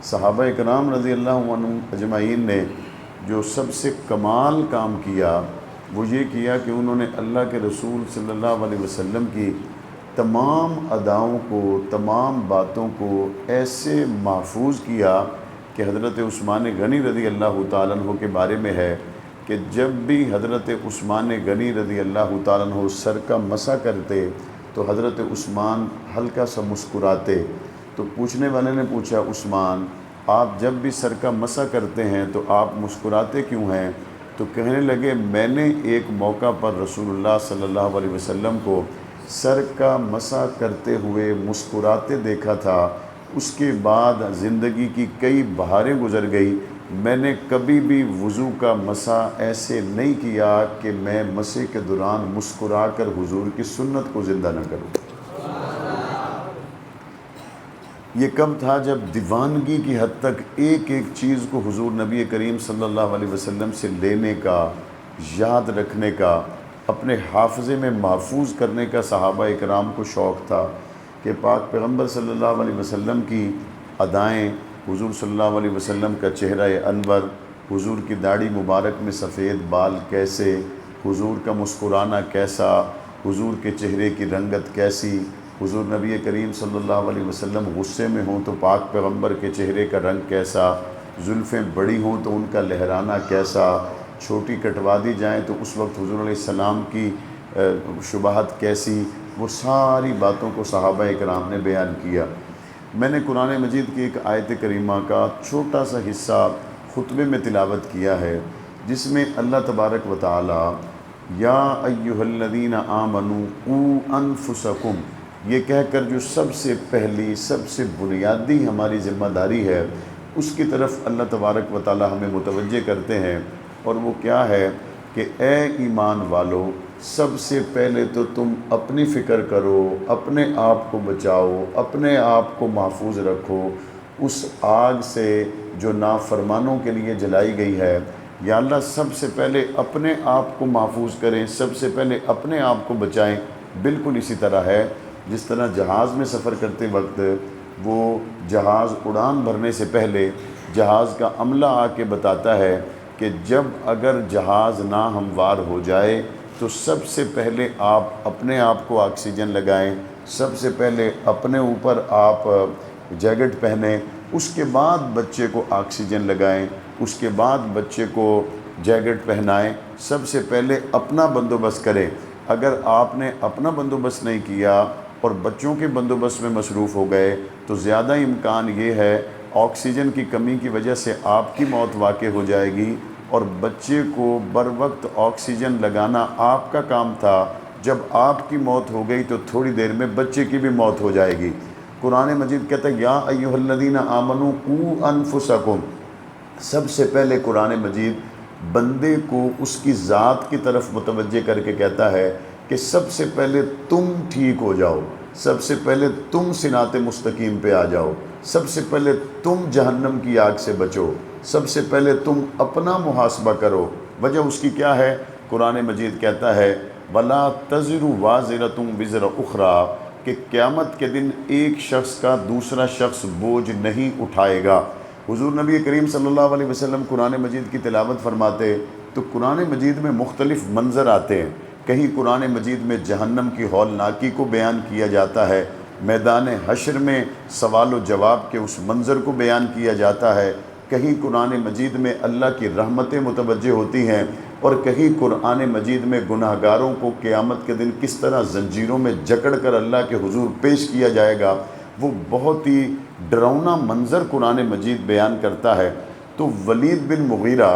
صحابہ کرام رضی اللہ عنہم اجمعین نے جو سب سے کمال کام کیا وہ یہ کیا کہ انہوں نے اللہ کے رسول صلی اللہ علیہ وسلم کی تمام اداؤں کو، تمام باتوں کو ایسے محفوظ کیا کہ حضرت عثمان غنی رضی اللہ تعالیٰ عنہ کے بارے میں ہے کہ جب بھی حضرت عثمان غنی رضی اللہ تعالیٰ عنہ سر کا مسح کرتے تو حضرت عثمان ہلکا سا مسکراتے۔ تو پوچھنے والے نے پوچھا، عثمان آپ جب بھی سر کا مسح کرتے ہیں تو آپ مسکراتے کیوں ہیں؟ تو کہنے لگے میں نے ایک موقع پر رسول اللہ صلی اللہ علیہ وسلم کو سر کا مسح کرتے ہوئے مسکراتے دیکھا تھا، اس کے بعد زندگی کی کئی بہاریں گزر گئی، میں نے کبھی بھی وضو کا مسح ایسے نہیں کیا کہ میں مسح کے دوران مسکرا کر حضور کی سنت کو زندہ نہ کروں۔ یہ کب تھا؟ جب دیوانگی کی حد تک ایک ایک چیز کو حضور نبی کریم صلی اللہ علیہ وسلم سے لینے کا، یاد رکھنے کا، اپنے حافظے میں محفوظ کرنے کا صحابہ اکرام کو شوق تھا کہ پاک پیغمبر صلی اللہ علیہ وسلم کی ادائیں، حضور صلی اللہ علیہ وسلم کا چہرہ انور، حضور کی داڑھی مبارک میں سفید بال کیسے، حضور کا مسکرانا کیسا، حضور کے چہرے کی رنگت کیسی، حضور نبی کریم صلی اللہ علیہ وسلم غصے میں ہوں تو پاک پیغمبر کے چہرے کا رنگ کیسا، زلفیں بڑی ہوں تو ان کا لہرانا کیسا، چھوٹی کٹوا دی جائیں تو اس وقت حضور علیہ السلام کی شباہت کیسی، وہ ساری باتوں کو صحابہ اکرام نے بیان کیا۔ میں نے قرآن مجید کی ایک آیت کریمہ کا چھوٹا سا حصہ خطبے میں تلاوت کیا ہے، جس میں اللہ تبارک و تعالی یا ایھا الذین آمنوا قوا انفسکم یہ کہہ کر جو سب سے پہلی، سب سے بنیادی ہماری ذمہ داری ہے اس کی طرف اللہ تبارک و تعالی ہمیں متوجہ کرتے ہیں، اور وہ کیا ہے کہ اے ایمان والو، سب سے پہلے تو تم اپنی فکر کرو، اپنے آپ کو بچاؤ، اپنے آپ کو محفوظ رکھو اس آگ سے جو نافرمانوں کے لیے جلائی گئی ہے۔ یا اللہ سب سے پہلے اپنے آپ کو محفوظ کریں، سب سے پہلے اپنے آپ کو بچائیں۔ بالکل اسی طرح ہے جس طرح جہاز میں سفر کرتے وقت وہ جہاز اڑان بھرنے سے پہلے جہاز کا عملہ آ کے بتاتا ہے کہ جب اگر جہاز ناہموار ہو جائے تو سب سے پہلے آپ اپنے آپ کو آکسیجن لگائیں، سب سے پہلے اپنے اوپر آپ جیکٹ پہنیں، اس کے بعد بچے کو آکسیجن لگائیں، اس کے بعد بچے کو جیکٹ پہنائیں، سب سے پہلے اپنا بندوبست کریں۔ اگر آپ نے اپنا بندوبست نہیں کیا اور بچوں کے بندوبست میں مصروف ہو گئے تو زیادہ امکان یہ ہے آکسیجن کی کمی کی وجہ سے آپ کی موت واقع ہو جائے گی، اور بچے کو بر وقت آکسیجن لگانا آپ کا کام تھا، جب آپ کی موت ہو گئی تو تھوڑی دیر میں بچے کی بھی موت ہو جائے گی۔ قرآن مجید کہتا ہے یا ایھا الذین آمنوا قوا انفسکم، سب سے پہلے قرآن مجید بندے کو اس کی ذات کی طرف متوجہ کر کے کہتا ہے کہ سب سے پہلے تم ٹھیک ہو جاؤ، سب سے پہلے تم صراط مستقیم پہ آ جاؤ، سب سے پہلے تم جہنم کی آگ سے بچو، سب سے پہلے تم اپنا محاسبہ کرو۔ وجہ اس کی کیا ہے؟ قرآن مجید کہتا ہے وَلَا تَزِرُ وَازِرَةٌ وِزْرَ أُخْرَىٰ کہ قیامت کے دن ایک شخص کا دوسرا شخص بوجھ نہیں اٹھائے گا۔ حضور نبی کریم صلی اللہ علیہ وسلم قرآن مجید کی تلاوت فرماتے تو قرآن مجید میں مختلف منظر آتے ہیں، کہیں قرآن مجید میں جہنم کی ہولناکی کو بیان کیا جاتا ہے، میدان حشر میں سوال و جواب کے اس منظر کو بیان کیا جاتا ہے، کہیں قرآن مجید میں اللہ کی رحمتیں متوجہ ہوتی ہیں، اور کہیں قرآن مجید میں گناہ گاروں کو قیامت کے دن کس طرح زنجیروں میں جکڑ کر اللہ کے حضور پیش کیا جائے گا، وہ بہت ہی ڈراؤنا منظر قرآن مجید بیان کرتا ہے۔ تو ولید بن مغیرہ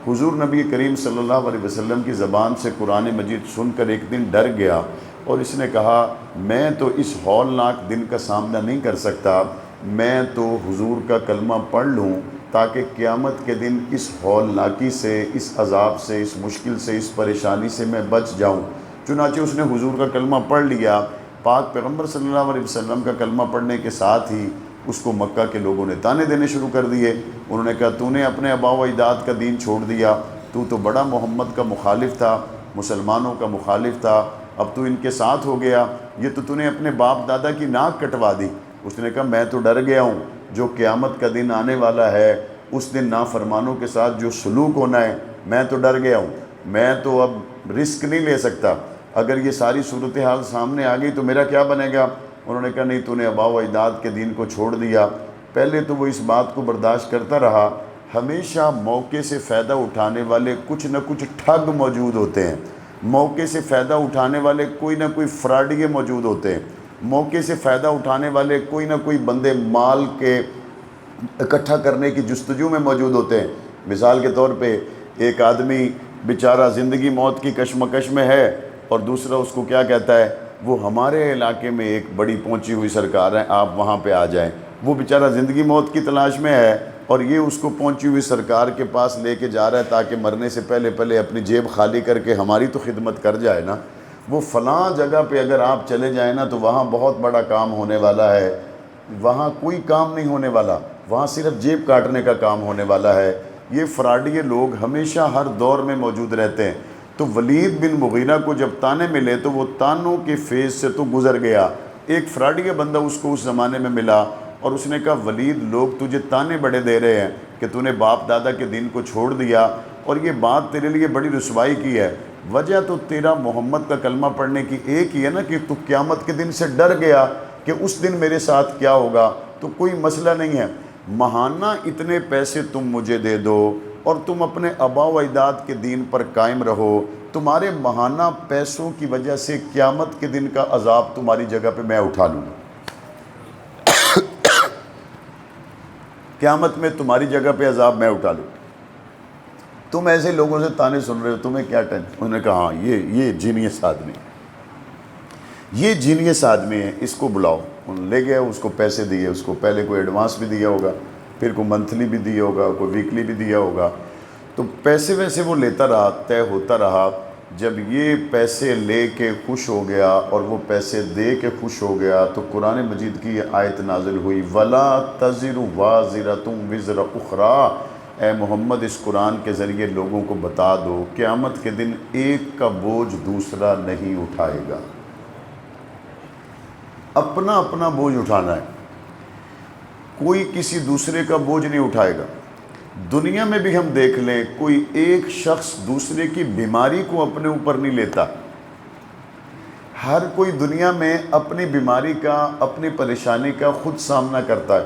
حضور نبی کریم صلی اللہ علیہ وسلم کی زبان سے قرآن مجید سن کر ایک دن ڈر گیا، اور اس نے کہا میں تو اس ہولناک دن کا سامنا نہیں کر سکتا، میں تو حضور کا کلمہ پڑھ لوں تاکہ قیامت کے دن اس ہولناکی سے، اس عذاب سے، اس مشکل سے، اس پریشانی سے میں بچ جاؤں۔ چنانچہ اس نے حضور کا کلمہ پڑھ لیا۔ پاک پیغمبر صلی اللہ علیہ وسلم کا کلمہ پڑھنے کے ساتھ ہی اس کو مکہ کے لوگوں نے تانے دینے شروع کر دیے۔ انہوں نے کہا تو نے اپنے آباء و اجداد کا دین چھوڑ دیا، تو بڑا محمد کا مخالف تھا، مسلمانوں کا مخالف تھا، اب تو ان کے ساتھ ہو گیا، یہ تو نے اپنے باپ دادا کی ناک کٹوا دی۔ اس نے کہا میں تو ڈر گیا ہوں، جو قیامت کا دن آنے والا ہے اس دن نافرمانوں کے ساتھ جو سلوک ہونا ہے، میں تو ڈر گیا ہوں، میں تو اب رسک نہیں لے سکتا، اگر یہ ساری صورتحال سامنے آ گئی تو میرا کیا بنے گا؟ انہوں نے کہا نہیں، تو نے آباء و اجداد کے دین کو چھوڑ دیا۔ پہلے تو وہ اس بات کو برداشت کرتا رہا، ہمیشہ موقع سے فائدہ اٹھانے والے کچھ نہ کچھ ٹھگ موجود ہوتے ہیں، موقع سے فائدہ اٹھانے والے کوئی نہ کوئی فراڈیے موجود ہوتے ہیں، موقع سے فائدہ اٹھانے والے کوئی نہ کوئی بندے مال کے اکٹھا کرنے کی جستجو میں موجود ہوتے ہیں۔ مثال کے طور پہ ایک آدمی بیچارہ زندگی موت کی کشمکش میں ہے اور دوسرا اس کو کیا کہتا ہے، وہ ہمارے علاقے میں ایک بڑی پہنچی ہوئی سرکار ہے، آپ وہاں پہ آ جائیں۔ وہ بیچارہ زندگی موت کی تلاش میں ہے اور یہ اس کو پہنچی ہوئی سرکار کے پاس لے کے جا رہا ہے تاکہ مرنے سے پہلے اپنی جیب خالی کر کے ہماری تو خدمت کر جائے نا۔ وہ فلاں جگہ پہ اگر آپ چلے جائیں نا تو وہاں بہت بڑا کام ہونے والا ہے، وہاں کوئی کام نہیں ہونے والا، وہاں صرف جیب کاٹنے کا کام ہونے والا ہے۔ یہ فراڈیے لوگ ہمیشہ ہر دور میں موجود رہتے ہیں۔ تو ولید بن مغیرہ کو جب تانے ملے تو وہ تانوں کے فیز سے تو گزر گیا۔ ایک فراڈیے بندہ اس کو اس زمانے میں ملا اور اس نے کہا ولید، لوگ تجھے تانے بڑے دے رہے ہیں کہ تو نے باپ دادا کے دین کو چھوڑ دیا اور یہ بات تیرے لیے بڑی رسوائی کی ہے، وجہ تو تیرا محمد کا کلمہ پڑھنے کی ایک ہی ہے نا کہ تو قیامت کے دن سے ڈر گیا کہ اس دن میرے ساتھ کیا ہوگا۔ تو کوئی مسئلہ نہیں ہے، ماہانہ اتنے پیسے تم مجھے دے دو اور تم اپنے آباء و اجداد کے دین پر قائم رہو، تمہارے ماہانہ پیسوں کی وجہ سے قیامت کے دن کا عذاب تمہاری جگہ پہ میں اٹھا لوں گا، قیامت میں تمہاری جگہ پہ عذاب میں اٹھا لوں۔ تم ایسے لوگوں سے تانے سن رہے ہو، تمہیں کیا ٹینشن؟ انہوں نے کہا ہاں یہ جینیس آدمی، یہ جینیس آدمی ہے، اس کو بلاؤ۔ انہوں نے لے گیا، اس کو پیسے دیے، اس کو پہلے کوئی ایڈوانس بھی دیا ہوگا، پھر کوئی منتھلی بھی دیا ہوگا، کوئی ویکلی بھی دیا ہوگا، تو پیسے ویسے وہ لیتا رہا، طے ہوتا رہا۔ جب یہ پیسے لے کے خوش ہو گیا اور وہ پیسے دے کے خوش ہو گیا تو قرآن مجید کی یہ آیت نازل ہوئی، وَلَا تَزِرُ وَازِرَةٌ وِزْرَ أُخْرَىٰ۔ اے محمد اس قرآن کے ذریعے لوگوں کو بتا دو قیامت کے دن ایک کا بوجھ دوسرا نہیں اٹھائے گا، اپنا اپنا بوجھ اٹھانا ہے، کوئی کسی دوسرے کا بوجھ نہیں اٹھائے گا۔ دنیا میں بھی ہم دیکھ لیں، کوئی ایک شخص دوسرے کی بیماری کو اپنے اوپر نہیں لیتا، ہر کوئی دنیا میں اپنی بیماری کا، اپنی پریشانی کا خود سامنا کرتا ہے۔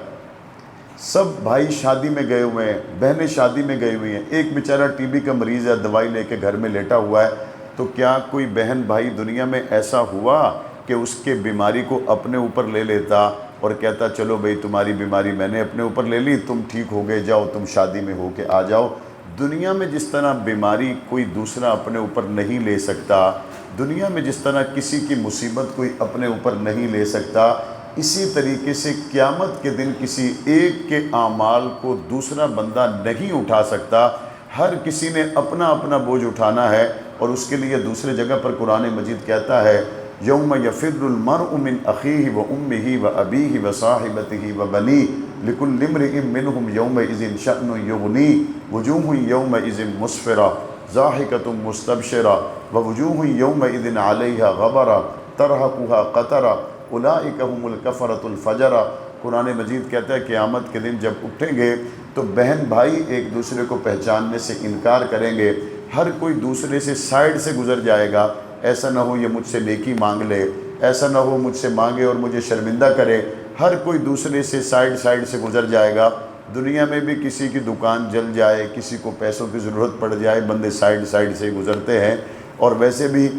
سب بھائی شادی میں گئے ہوئے ہیں، بہنیں شادی میں گئی ہوئی ہیں، ایک بیچارہ ٹی بی کا مریض ہے، دوائی لے کے گھر میں لیٹا ہوا ہے، تو کیا کوئی بہن بھائی دنیا میں ایسا ہوا کہ اس کے بیماری کو اپنے اوپر لے لیتا اور کہتا چلو بھئی تمہاری بیماری میں نے اپنے اوپر لے لی، تم ٹھیک ہو گئے، جاؤ تم شادی میں ہو کے آ جاؤ۔ دنیا میں جس طرح بیماری کوئی دوسرا اپنے اوپر نہیں لے سکتا، دنیا میں جس طرح کسی کی مصیبت کوئی اپنے اوپر نہیں لے سکتا، اسی طریقے سے قیامت کے دن کسی ایک کے اعمال کو دوسرا بندہ نہیں اٹھا سکتا، ہر کسی نے اپنا اپنا بوجھ اٹھانا ہے۔ اور اس کے لیے دوسرے جگہ پر قرآن مجید کہتا ہے، یوم یفر المرء من اخیہ و امہ و ابیہ و صاحبتہ و بنیہ لکل امرئ منہم یومئذ شأن یغنیہ وجوہ یومئذ مسفرہ ضاحکۃ مستبشرہ ووجوہ یومئذ علیہا غبرہ ترہقہا قترہ اولئک هم الکفرۃ الفجرہ۔ قرآن مجید کہتا ہے قیامت کے دن جب اٹھیں گے تو بہن بھائی ایک دوسرے کو پہچاننے سے انکار کریں گے، ہر کوئی دوسرے سے سائڈ سے گزر جائے گا، ایسا نہ ہو یہ مجھ سے نیکی مانگ لے، ایسا نہ ہو مجھ سے مانگے اور مجھے شرمندہ کرے، ہر کوئی دوسرے سے سائڈ سے گزر جائے گا۔ دنیا میں بھی کسی کی دکان جل جائے، کسی کو پیسوں کی ضرورت پڑ جائے، بندے سائڈ سے گزرتے ہیں۔ اور ویسے بھی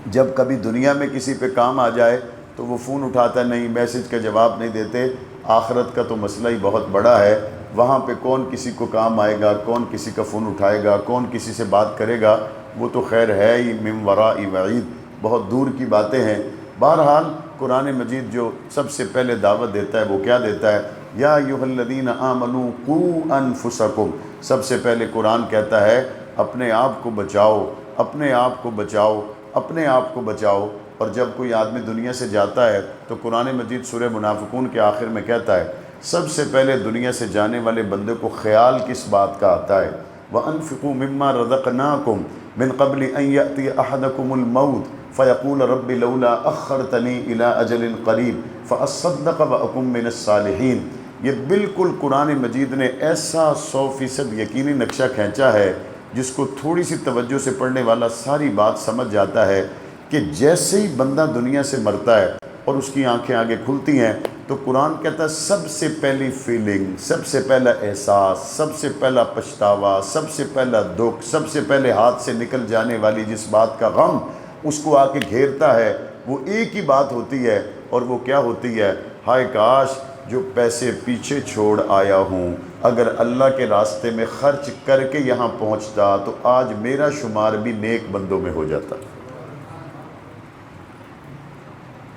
جب کبھی دنیا میں کسی پہ کام آ جائے تو وہ فون اٹھاتا نہیں، میسج کا جواب نہیں دیتے۔ آخرت کا تو مسئلہ ہی بہت بڑا ہے، وہاں پہ کون کسی کو کام آئے گا، کون کسی کا فون اٹھائے گا، کون کسی سے بات کرے گا، وہ تو خیر ہے ہی من وراء وعید، بہت دور کی باتیں ہیں۔ بہرحال قرآن مجید جو سب سے پہلے دعوت دیتا ہے وہ کیا دیتا ہے؟ یا ایھا الذین آمنوا قوا انفسکم۔ سب سے پہلے قرآن کہتا ہے اپنے آپ کو بچاؤ، اپنے آپ کو بچاؤ، اپنے آپ کو بچاؤ۔ اور جب کوئی آدمی دنیا سے جاتا ہے تو قرآن مجید سورہ منافقون کے آخر میں کہتا ہے سب سے پہلے دنیا سے جانے والے بندے کو خیال کس بات کا آتا ہے؟ وَأَنفِقُوا مِمَّا رَزَقْنَاكُمْ مِن قَبْلِ أَن يَأْتِيَ أَحَدَكُمُ الْمَوْتُ فَيَقُولَ رَبِّ لَوْلَا أَخَّرْتَنِي إِلَىٰ أَجَلٍ قَرِيبٍ فَأَصَّدَّقَ وَأَكُن مِّنَ الصَّالِحِينَ۔ یہ بالکل قرآن مجید نے ایسا 100% یقینی نقشہ کھینچا ہے جس کو تھوڑی سی توجہ سے پڑھنے والا ساری بات سمجھ جاتا ہے کہ جیسے ہی بندہ دنیا سے مرتا ہے اور اس کی آنکھیں آگے کھلتی ہیں تو قرآن کہتا ہے سب سے پہلی فیلنگ، سب سے پہلا احساس، سب سے پہلا پچھتاوا، سب سے پہلا دکھ، سب سے پہلے ہاتھ سے نکل جانے والی جس بات کا غم اس کو آ کے گھیرتا ہے، وہ ایک ہی بات ہوتی ہے، اور وہ کیا ہوتی ہے؟ ہائے کاش جو پیسے پیچھے چھوڑ آیا ہوں اگر اللہ کے راستے میں خرچ کر کے یہاں پہنچتا تو آج میرا شمار بھی نیک بندوں میں ہو جاتا۔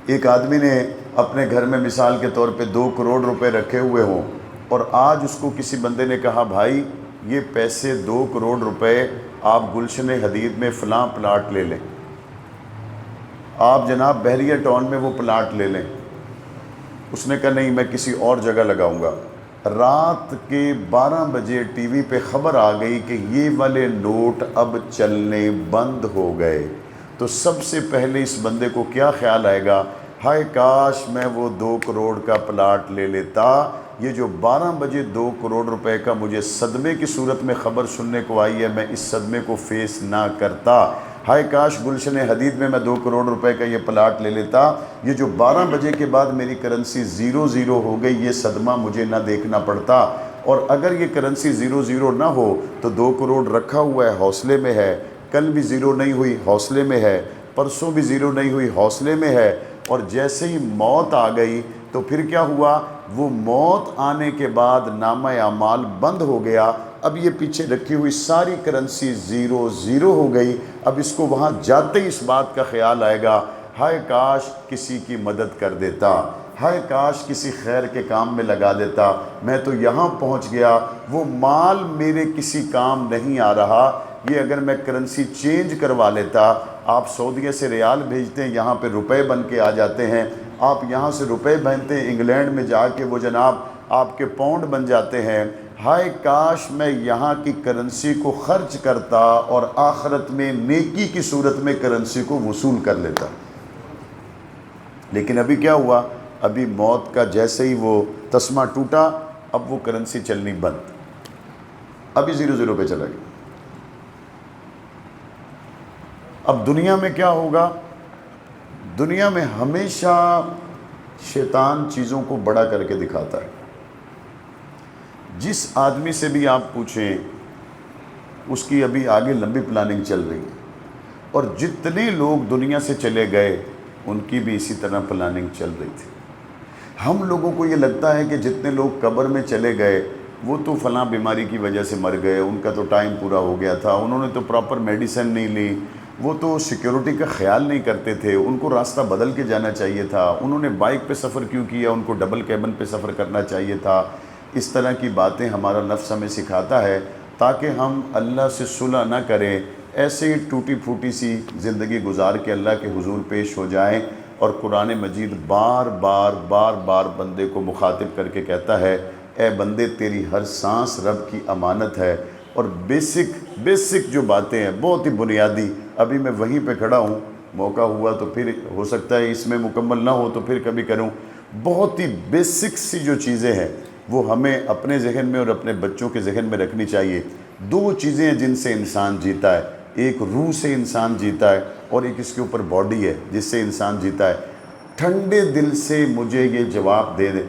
ایک آدمی نے اپنے گھر میں مثال کے طور پہ 2 کروڑ روپے رکھے ہوئے ہوں، اور آج اس کو کسی بندے نے کہا بھائی یہ پیسے 2 کروڑ روپے آپ گلشن حدید میں فلاں پلاٹ لے لیں، آپ جناب بحریہ ٹاؤن میں وہ پلاٹ لے لیں۔ اس نے کہا نہیں، میں کسی اور جگہ لگاؤں گا۔ رات کے 12 بجے ٹی وی پہ خبر آ گئی کہ یہ والے نوٹ اب چلنے بند ہو گئے، تو سب سے پہلے اس بندے کو کیا خیال آئے گا؟ ہائے کاش میں وہ 2 کروڑ کا پلاٹ لے لیتا، یہ جو 12 بجے 2 کروڑ روپے کا مجھے صدمے کی صورت میں خبر سننے کو آئی ہے، میں اس صدمے کو فیس نہ کرتا۔ ہائے کاش گلشن حدید میں 2 کروڑ روپے کا یہ پلاٹ لے لیتا، یہ جو 12 بجے کے بعد میری کرنسی 0 ہو گئی، یہ صدمہ مجھے نہ دیکھنا پڑتا۔ اور اگر یہ کرنسی 0 نہ ہو تو 2 کروڑ رکھا ہوا ہے، حوصلے میں ہے، کل بھی 0 نہیں ہوئی، حوصلے میں ہے، پرسوں بھی 0 نہیں ہوئی، حوصلے میں ہے، اور جیسے ہی موت آ گئی تو پھر کیا ہوا؟ وہ موت آنے کے بعد نامہ اعمال بند ہو گیا، اب یہ پیچھے رکھی ہوئی ساری کرنسی 0 ہو گئی۔ اب اس کو وہاں جاتے ہی اس بات کا خیال آئے گا ہائے کاش کسی کی مدد کر دیتا، ہائے کاش کسی خیر کے کام میں لگا دیتا، میں تو یہاں پہنچ گیا، وہ مال میرے کسی کام نہیں آ رہا، یہ اگر میں کرنسی چینج کروا لیتا۔ آپ سعودیہ سے ریال بھیجتے ہیں، یہاں پہ روپے بن کے آ جاتے ہیں، آپ یہاں سے روپے بھیجتے ہیں، انگلینڈ میں جا کے وہ جناب آپ کے پاؤنڈ بن جاتے ہیں۔ ہائے کاش میں یہاں کی کرنسی کو خرچ کرتا اور آخرت میں نیکی کی صورت میں کرنسی کو وصول کر لیتا۔ لیکن ابھی کیا ہوا؟ ابھی موت کا جیسے ہی وہ تسمہ ٹوٹا، اب وہ کرنسی چلنی بند، ابھی 0 پہ چلا گیا۔ اب دنیا میں کیا ہوگا؟ دنیا میں ہمیشہ شیطان چیزوں کو بڑا کر کے دکھاتا ہے۔ جس آدمی سے بھی آپ پوچھیں اس کی ابھی آگے لمبی پلاننگ چل رہی ہے، اور جتنے لوگ دنیا سے چلے گئے ان کی بھی اسی طرح پلاننگ چل رہی تھی۔ ہم لوگوں کو یہ لگتا ہے کہ جتنے لوگ قبر میں چلے گئے وہ تو فلاں بیماری کی وجہ سے مر گئے، ان کا تو ٹائم پورا ہو گیا تھا، انہوں نے تو پراپر میڈیسن نہیں لی، وہ تو سیکیورٹی کا خیال نہیں کرتے تھے، ان کو راستہ بدل کے جانا چاہیے تھا، انہوں نے بائک پہ سفر کیوں کیا، ان کو ڈبل کیبن پہ سفر کرنا چاہیے تھا۔ اس طرح کی باتیں ہمارا نفس ہمیں سکھاتا ہے تاکہ ہم اللہ سے صلح نہ کریں، ایسے ہی ٹوٹی پھوٹی سی زندگی گزار کے اللہ کے حضور پیش ہو جائیں۔ اور قرآن مجید بار بار بندے کو مخاطب کر کے کہتا ہے اے بندے تیری ہر سانس رب کی امانت ہے، اور بیسک جو باتیں ہیں بہت ہی بنیادی، ابھی میں وہیں پہ کھڑا ہوں، موقع ہوا تو پھر ہو سکتا ہے اس میں مکمل نہ ہو تو پھر کبھی کروں، بہت ہی بیسک سی جو چیزیں ہیں وہ ہمیں اپنے ذہن میں اور اپنے بچوں کے ذہن میں رکھنی چاہیے۔ 2 چیزیں ہیں جن سے انسان جیتا ہے، ایک روح سے انسان جیتا ہے اور ایک اس کے اوپر باڈی ہے جس سے انسان جیتا ہے۔ ٹھنڈے دل سے مجھے یہ جواب دے دیں،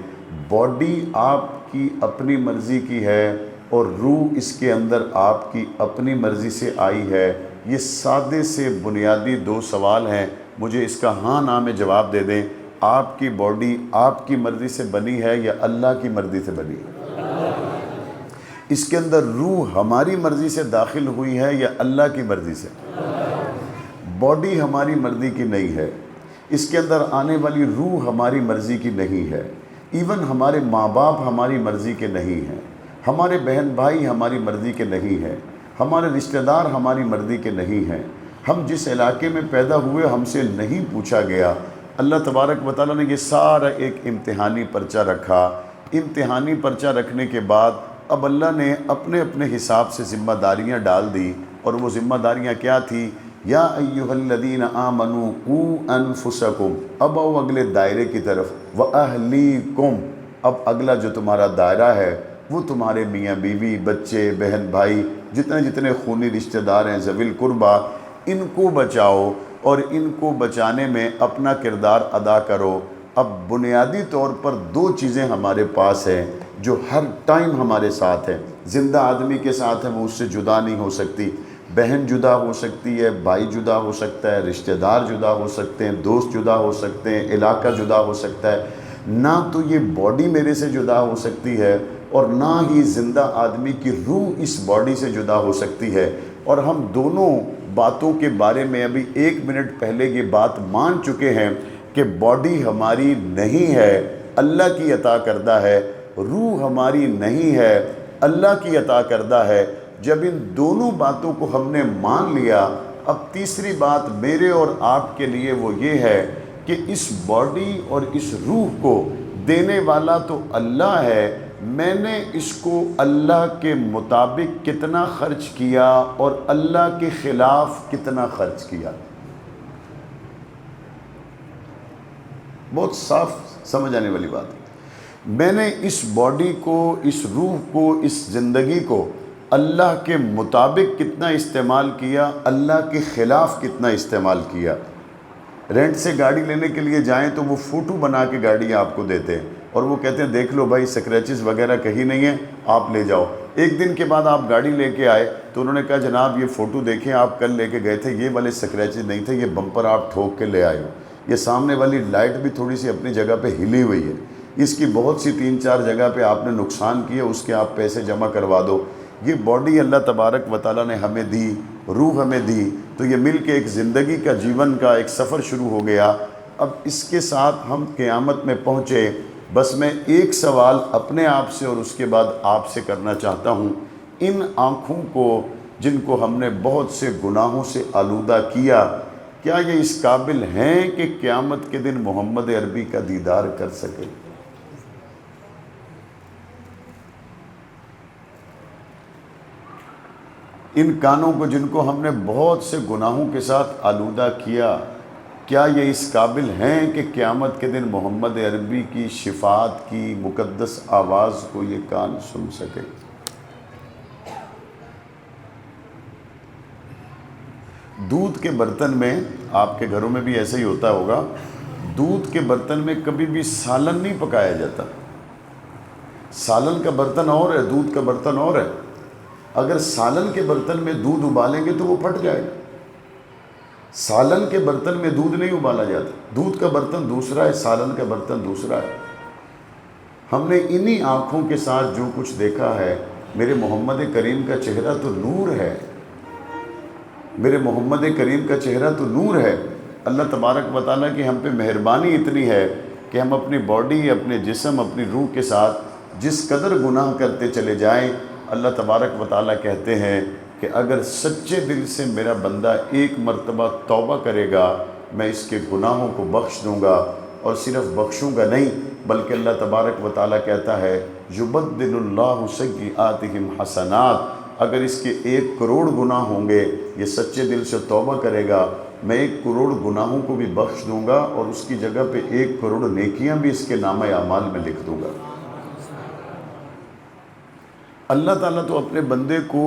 باڈی آپ کی اپنی مرضی کی ہے اور روح اس کے اندر آپ کی اپنی مرضی سے آئی ہے؟ یہ سادے سے بنیادی 2 سوال ہیں، مجھے اس کا ہاں نہ میں جواب دے دیں۔ آپ کی باڈی آپ کی مرضی سے بنی ہے یا اللہ کی مرضی سے بنی ہے؟ اس کے اندر روح ہماری مرضی سے داخل ہوئی ہے یا اللہ کی مرضی سے؟ باڈی ہماری مرضی کی نہیں ہے، اس کے اندر آنے والی روح ہماری مرضی کی نہیں ہے، ایون ہمارے ماں باپ ہماری مرضی کے نہیں ہیں، ہمارے بہن بھائی ہماری مرضی کے نہیں ہیں، ہمارے رشتہ دار ہماری مرضی کے نہیں ہیں، ہم جس علاقے میں پیدا ہوئے ہم سے نہیں پوچھا گیا۔ اللہ تبارک و تعالیٰ نے یہ سارا ایک امتحانی پرچہ رکھا، امتحانی پرچہ رکھنے کے بعد اب اللہ نے اپنے اپنے حساب سے ذمہ داریاں ڈال دی، اور وہ ذمہ داریاں کیا تھیں؟ یا ایھا الذین آمنوا قوا انفسکم، اب آؤ اگلے دائرے کی طرف، واہلیکم، اب اگلا جو تمہارا دائرہ ہے وہ تمہارے میاں بیوی، بچے، بہن بھائی، جتنے خونی رشتہ دار ہیں، ذوی القربہ، ان کو بچاؤ اور ان کو بچانے میں اپنا کردار ادا کرو۔ اب بنیادی طور پر دو چیزیں ہمارے پاس ہیں جو ہر ٹائم ہمارے ساتھ ہیں، زندہ آدمی کے ساتھ ہیں، وہ اس سے جدا نہیں ہو سکتی۔ بہن جدا ہو سکتی ہے، بھائی جدا ہو سکتا ہے، رشتہ دار جدا ہو سکتے ہیں، دوست جدا ہو سکتے ہیں، علاقہ جدا ہو سکتا ہے، نہ تو یہ باڈی میرے سے جدا ہو سکتی ہے اور نہ ہی زندہ آدمی کی روح اس باڈی سے جدا ہو سکتی ہے۔ اور ہم دونوں باتوں کے بارے میں ابھی 1 منٹ پہلے یہ بات مان چکے ہیں کہ باڈی ہماری نہیں ہے، اللہ کی عطا کردہ ہے، روح ہماری نہیں ہے، اللہ کی عطا کردہ ہے۔ جب ان دونوں باتوں کو ہم نے مان لیا، اب تیسری بات میرے اور آپ کے لیے وہ یہ ہے کہ اس باڈی اور اس روح کو دینے والا تو اللہ ہے، میں نے اس کو اللہ کے مطابق کتنا خرچ کیا اور اللہ کے خلاف کتنا خرچ کیا۔ بہت صاف سمجھ آنے والی بات ہے۔ میں نے اس باڈی کو، اس روح کو، اس زندگی کو اللہ کے مطابق کتنا استعمال کیا، اللہ کے خلاف کتنا استعمال کیا۔ رینٹ سے گاڑی لینے کے لیے جائیں تو وہ فوٹو بنا کے گاڑی آپ کو دیتے ہیں اور وہ کہتے ہیں دیکھ لو بھائی سکریچز وغیرہ کہیں نہیں ہیں، آپ لے جاؤ۔ 1 دن کے بعد آپ گاڑی لے کے آئے تو انہوں نے کہا جناب یہ فوٹو دیکھیں، آپ کل لے کے گئے تھے، یہ والے سکریچز نہیں تھے، یہ بمپر آپ ٹھوک کے لے آئے ہو، یہ سامنے والی لائٹ بھی تھوڑی سی اپنی جگہ پہ ہلی ہوئی ہے، اس کی بہت سی 3-4 جگہ پہ آپ نے نقصان کیا، اس کے آپ پیسے جمع کروا دو۔ یہ باڈی اللہ تبارک و تعالیٰ نے ہمیں دی، روح ہمیں دی، تو یہ مل کے ایک زندگی کا، جیون کا ایک سفر شروع ہو گیا۔ اب اس کے ساتھ ہم قیامت میں پہنچے۔ بس میں ایک سوال اپنے آپ سے اور اس کے بعد آپ سے کرنا چاہتا ہوں، ان آنکھوں کو جن کو ہم نے بہت سے گناہوں سے آلودہ کیا، کیا یہ اس قابل ہیں کہ قیامت کے دن محمد عربی کا دیدار کر سکے؟ ان کانوں کو جن کو ہم نے بہت سے گناہوں کے ساتھ آلودہ کیا، کیا یہ اس قابل ہیں کہ قیامت کے دن محمد عربی کی شفاعت کی مقدس آواز کو یہ کان سن سکے؟ دودھ کے برتن میں، آپ کے گھروں میں بھی ایسا ہی ہوتا ہوگا، دودھ کے برتن میں کبھی بھی سالن نہیں پکایا جاتا۔ سالن کا برتن اور ہے، دودھ کا برتن اور ہے۔ اگر سالن کے برتن میں دودھ ابالیں گے تو وہ پھٹ جائے گا۔ سالن کے برتن میں دودھ نہیں ابالا جاتا، دودھ کا برتن دوسرا ہے، سالن کا برتن دوسرا ہے۔ ہم نے انہی آنکھوں کے ساتھ جو کچھ دیکھا ہے، میرے محمد کریم کا چہرہ تو نور ہے، میرے محمد کریم کا چہرہ تو نور ہے۔ اللہ تبارک و تعالیٰ کی ہم پہ مہربانی اتنی ہے کہ ہم اپنی باڈی، اپنے جسم، اپنی روح کے ساتھ جس قدر گناہ کرتے چلے جائیں، اللہ تبارک و تعالیٰ کہتے ہیں کہ اگر سچے دل سے میرا بندہ 1 مرتبہ توبہ کرے گا، میں اس کے گناہوں کو بخش دوں گا، اور صرف بخشوں گا نہیں بلکہ اللہ تبارک و تعالیٰ کہتا ہے یبدل اللہ سیئاتہم حسنات، اگر اس کے 1 کروڑ گناہ ہوں گے، یہ سچے دل سے توبہ کرے گا، میں 1 کروڑ گناہوں کو بھی بخش دوں گا اور اس کی جگہ پہ 1 کروڑ نیکیاں بھی اس کے نامہ اعمال میں لکھ دوں گا۔ اللہ تعالیٰ تو اپنے بندے کو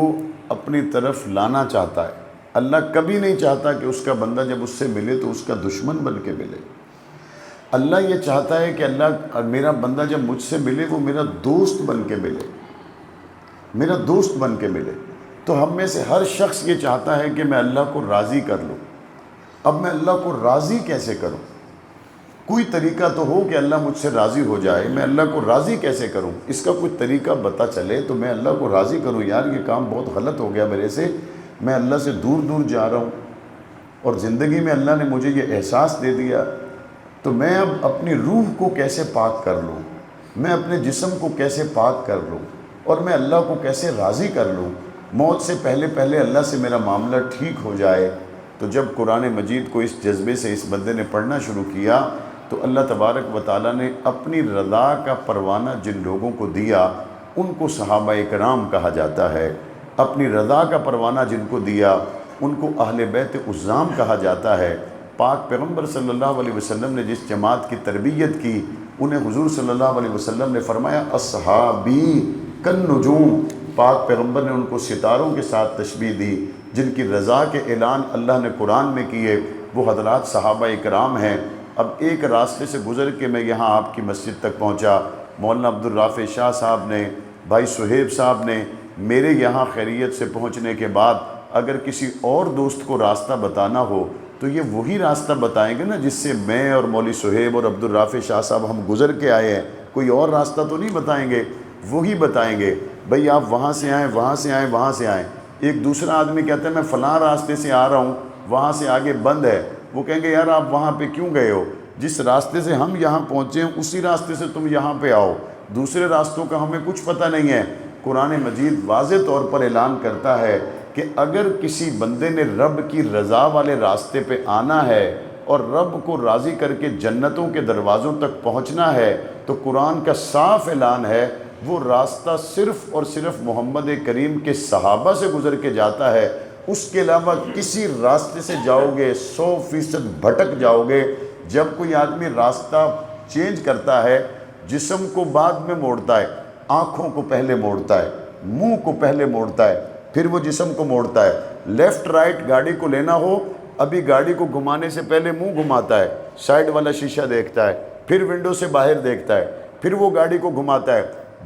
اپنی طرف لانا چاہتا ہے۔ اللہ کبھی نہیں چاہتا کہ اس کا بندہ جب اس سے ملے تو اس کا دشمن بن کے ملے۔ اللہ یہ چاہتا ہے کہ میرا بندہ جب مجھ سے ملے وہ میرا دوست بن کے ملے، میرا دوست بن کے ملے۔ تو ہم میں سے ہر شخص یہ چاہتا ہے کہ میں اللہ کو راضی کر لوں۔ اب میں اللہ کو راضی کیسے کروں؟ کوئی طریقہ تو ہو کہ اللہ مجھ سے راضی ہو جائے، میں اللہ کو راضی کیسے کروں؟ اس کا کوئی طریقہ پتہ چلے تو میں اللہ کو راضی کروں۔ یار یہ کام بہت غلط ہو گیا میرے سے، میں اللہ سے دور دور جا رہا ہوں اور زندگی میں اللہ نے مجھے یہ احساس دے دیا، تو میں اب اپنی روح کو کیسے پاک کر لوں، میں اپنے جسم کو کیسے پاک کر لوں، اور میں اللہ کو کیسے راضی کر لوں؟ موت سے پہلے پہلے اللہ سے میرا معاملہ ٹھیک ہو جائے۔ تو جب قرآن مجید کو اس جذبے سے اس بندے نے پڑھنا شروع کیا تو اللہ تبارک و تعالیٰ نے اپنی رضا کا پروانہ جن لوگوں کو دیا ان کو صحابہ کرام کہا جاتا ہے، اپنی رضا کا پروانہ جن کو دیا ان کو اہل بیت عظام کہا جاتا ہے۔ پاک پیغمبر صلی اللہ علیہ وسلم نے جس جماعت کی تربیت کی انہیں حضور صلی اللہ علیہ وسلم نے فرمایا اصحابی کالنجوم، پاک پیغمبر نے ان کو ستاروں کے ساتھ تشبیہ دی، جن کی رضا کے اعلان اللہ نے قرآن میں کیے وہ حضرات صحابہ اکرام ہیں۔ اب ایک راستے سے گزر کے میں یہاں آپ کی مسجد تک پہنچا، مولانا عبدالرافع شاہ صاحب نے، بھائی سہیب صاحب نے میرے یہاں خیریت سے پہنچنے کے بعد اگر کسی اور دوست کو راستہ بتانا ہو تو یہ وہی راستہ بتائیں گے نا جس سے میں اور مولوی سہیب اور عبدالرافع شاہ صاحب ہم گزر کے آئے ہیں، کوئی اور راستہ تو نہیں بتائیں گے، وہی بتائیں گے۔ بھئی آپ وہاں سے آئیں، وہاں سے آئیں، وہاں سے آئیں۔ ایک دوسرا آدمی کہتا ہے میں فلاں راستے سے آ رہا ہوں، وہاں سے آگے بند ہے، وہ کہیں گے یار آپ وہاں پہ کیوں گئے ہو، جس راستے سے ہم یہاں پہنچے ہیں اسی راستے سے تم یہاں پہ آؤ، دوسرے راستوں کا ہمیں کچھ پتہ نہیں ہے۔ قرآن مجید واضح طور پر اعلان کرتا ہے کہ اگر کسی بندے نے رب کی رضا والے راستے پہ آنا ہے اور رب کو راضی کر کے جنتوں کے دروازوں تک پہنچنا ہے تو قرآن کا صاف اعلان ہے وہ راستہ صرف اور صرف محمد کریم کے صحابہ سے گزر کے جاتا ہے، اس کے علاوہ کسی راستے سے جاؤ گے 100% بھٹک جاؤ گے۔ جب کوئی آدمی راستہ چینج کرتا ہے جسم کو بعد میں موڑتا ہے، آنکھوں کو پہلے موڑتا ہے، منہ کو پہلے موڑتا ہے، پھر وہ جسم کو موڑتا ہے۔ لیفٹ رائٹ گاڑی کو لینا ہو، ابھی گاڑی کو گھمانے سے پہلے منہ گھماتا ہے، سائیڈ والا شیشہ دیکھتا ہے، پھر ونڈو سے باہر دیکھتا ہے، پھر وہ گاڑی کو گھماتا ہے۔